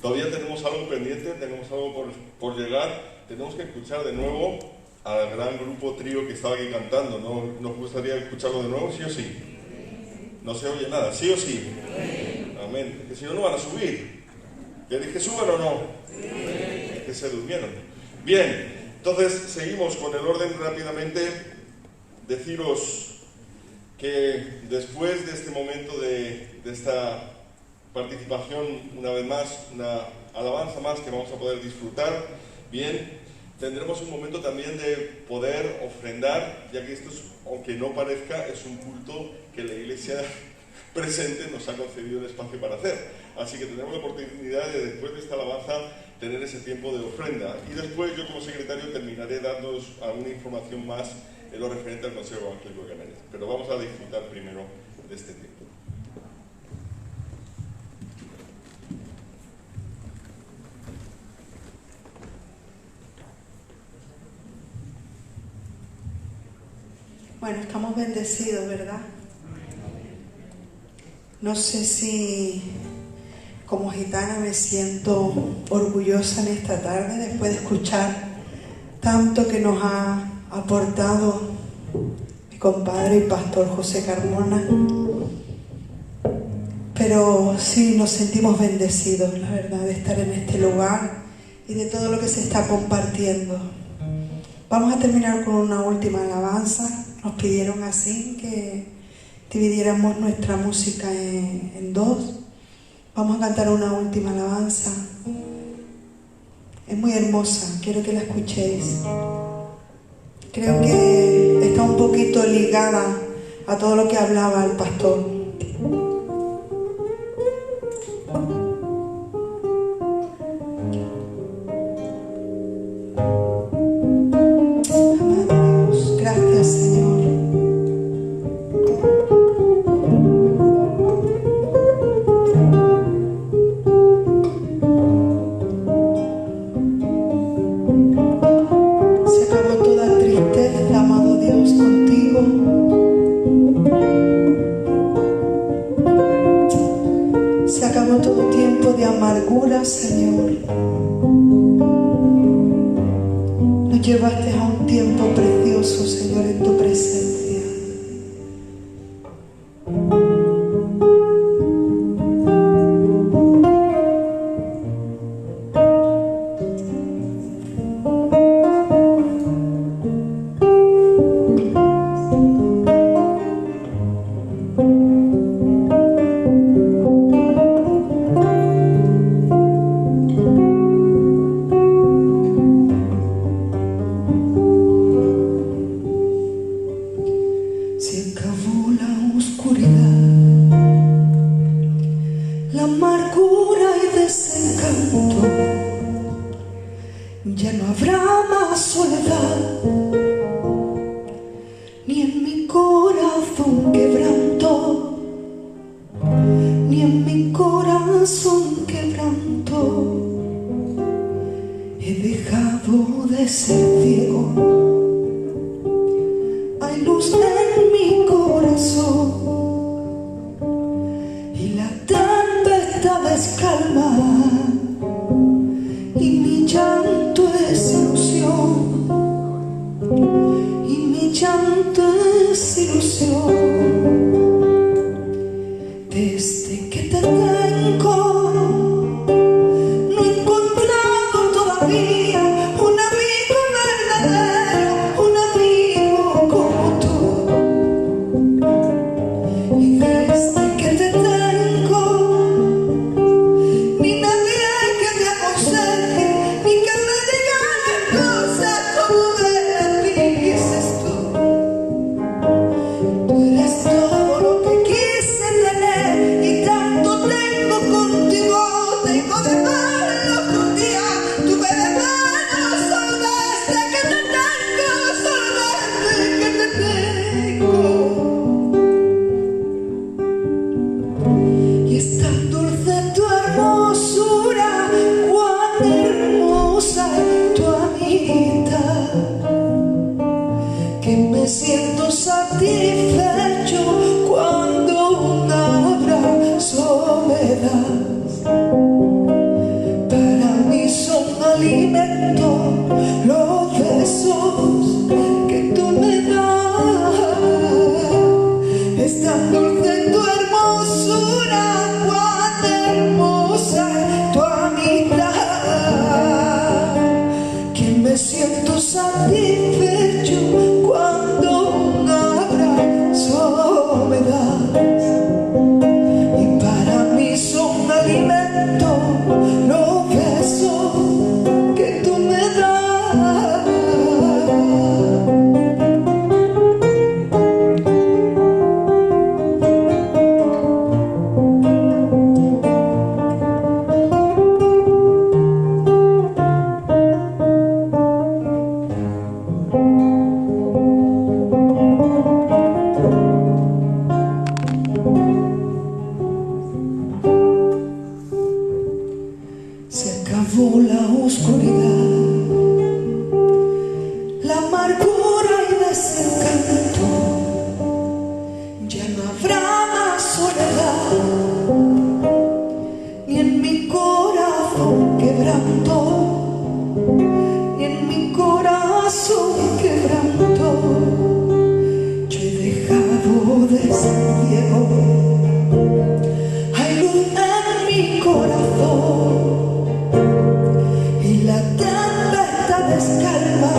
Todavía tenemos algo pendiente, tenemos algo por llegar, tenemos que escuchar de nuevo al gran grupo trío que estaba aquí cantando. ¿No nos gustaría escucharlo de nuevo, sí o sí? No se oye nada, ¿sí o sí? Amén. Que si no, no van a subir. ¿Les dije suban o no? Es que se durmieron. Bien. Entonces, seguimos con el orden rápidamente. Deciros que después de este momento de esta participación, una vez más, una alabanza más que vamos a poder disfrutar, bien, tendremos un momento también de poder ofrendar, ya que esto, aunque no parezca, es un culto que la Iglesia presente nos ha concedido el espacio para hacer. Así que tendremos la oportunidad de, después de esta alabanza, tener ese tiempo de ofrenda. Y después yo como secretario terminaré dándoos alguna información más en lo referente al Consejo Evangélico de Canarias. Pero vamos a disfrutar primero de este tiempo. Bueno, estamos bendecidos, ¿verdad? No sé si como gitana me siento orgullosa en esta tarde después de escuchar tanto que nos ha aportado mi compadre y pastor José Carmona, pero sí nos sentimos bendecidos, la verdad, de estar en este lugar y de todo lo que se está compartiendo. Vamos a terminar con una última alabanza. Nos pidieron así que dividiéramos nuestra música en dos. Vamos a cantar una última alabanza. Es muy hermosa, quiero que la escuchéis. Creo que está un poquito ligada a todo lo que hablaba el pastor. Gracias, Señor. Se acabó toda tristeza, amado Dios, contigo. Se acabó todo tiempo de amargura, Señor. Nos llevaste a un tiempo precioso, Señor, en tu presencia. Ya no habrá más soledad, ni en mi corazón quebranto, ni en mi corazón quebranto. He dejado de ser ciego, hay luz en mi corazón y la tempestad es calma y mi llanto es ilusión, y mi llanto es ilusión. Desde que te tengo no he encontrado todavía un amigo verdadero, un amigo como tú. Y desde que te tengo ni nadie que me aconseje, ni que me diga las cosas como me las dices tú. Tú eres todo lo que quise tener y tanto tengo contigo. Tengo de malo que un día tuve de malo solo desde que te tengo, solo desde que te tengo. Y es tan dulce tu hermosura, cuán hermosa es tu amistad, que me siento satisfecho cuando un abrazo me das. Para mí son alimento los besos que tú me das. Es tan dulce tu hermosura, cuán hermosa es tu amistad, que me siento satisfecho cuando un abrazo me das. Y para mí son alimento los besos que tú me das. Se acabó la oscuridad, la amargura y desencanto. Ya no habrá más soledad, ni en mi corazón quebranto, ni en mi corazón quebranto. Yo he dejado de ser ciego, hay luz en mi corazón y la tempestad es calma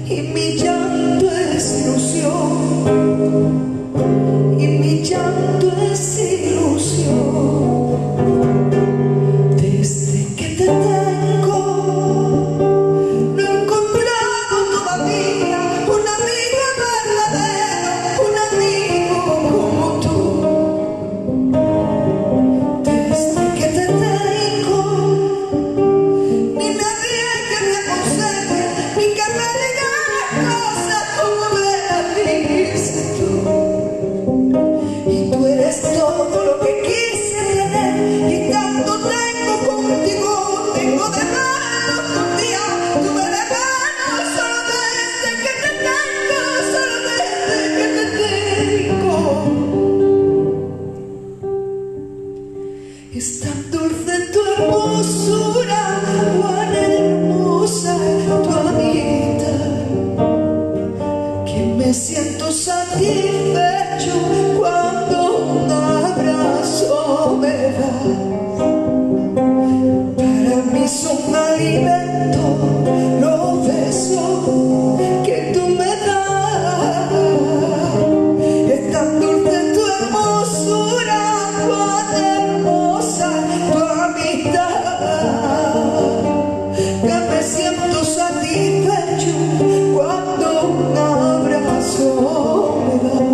y mi llanto es ilusión, y mi llanto es ilusión. Desde que te tengo no he encontrado todavía un amigo verdadero, un amigo como tú. Desde que te tengo ni nadie que me aconseje, ni que me diga las cosas como me las dices tú. Y tú eres todo lo que quise tener y tanto tengo contigo. Tengo de malo que un día tuve de malo solo desde que te tengo, solo desde que te tengo. Es tan dulce tu hermosura, cuán hermosa es tu amistad, que me siento satisfecho cuando un abrazo me das. Para mí son alimento los besos que tú me das. Es tan dulce tu hermosura, cuán hermosa tu amistad, que me siento satisfecho cuando un abrazo me das.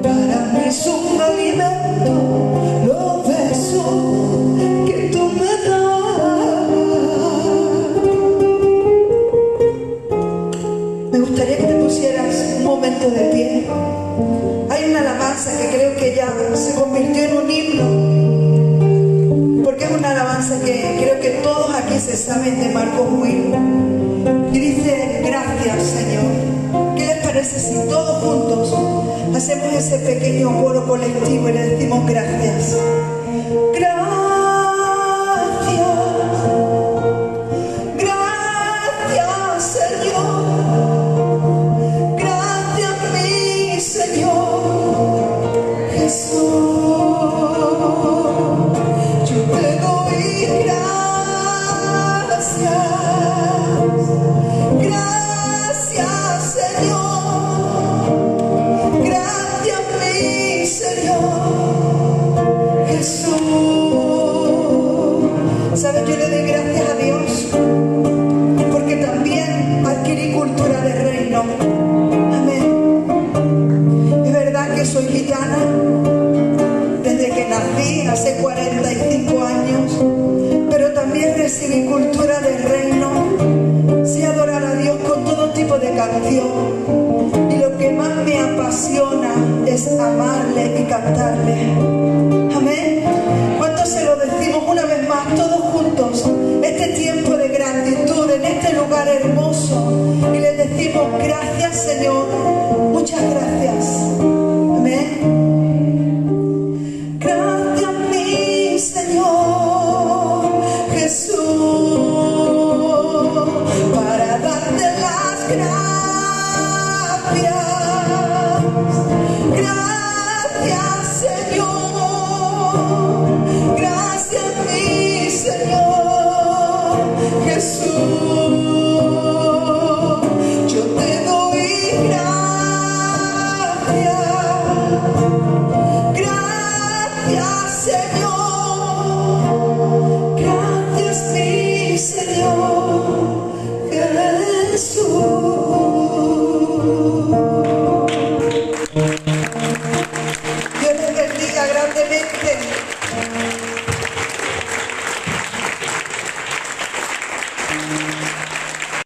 Para mí son alimento los besos que tú me das. creo que todos aquí se saben de Marcos Witt. Y dice, gracias, Señor. ¿Qué les parece si todos juntos hacemos ese pequeño coro colectivo y le decimos gracias? Gracias. ¿Sabes? Yo le doy gracias a Dios porque también adquirí cultura de reino. Amén. Es verdad que soy gitana desde que nací, hace 45 años, pero también recibí cultura de reino. Sé adorar a Dios con todo tipo de canción y lo que más me apasiona es amarle y cantarle. Amén. ¿Cuántos se lo decimos una vez más, todos juntos, este tiempo de gratitud en este lugar hermoso? Y le decimos gracias, Señor, muchas gracias. Amén. Gracias, mi Señor Jesús, para darte las gracias. Gracias, Señor. Gracias, mi Señor Jesús. Yo te doy gracias. Gracias, Señor. Gracias, mi Señor Jesús.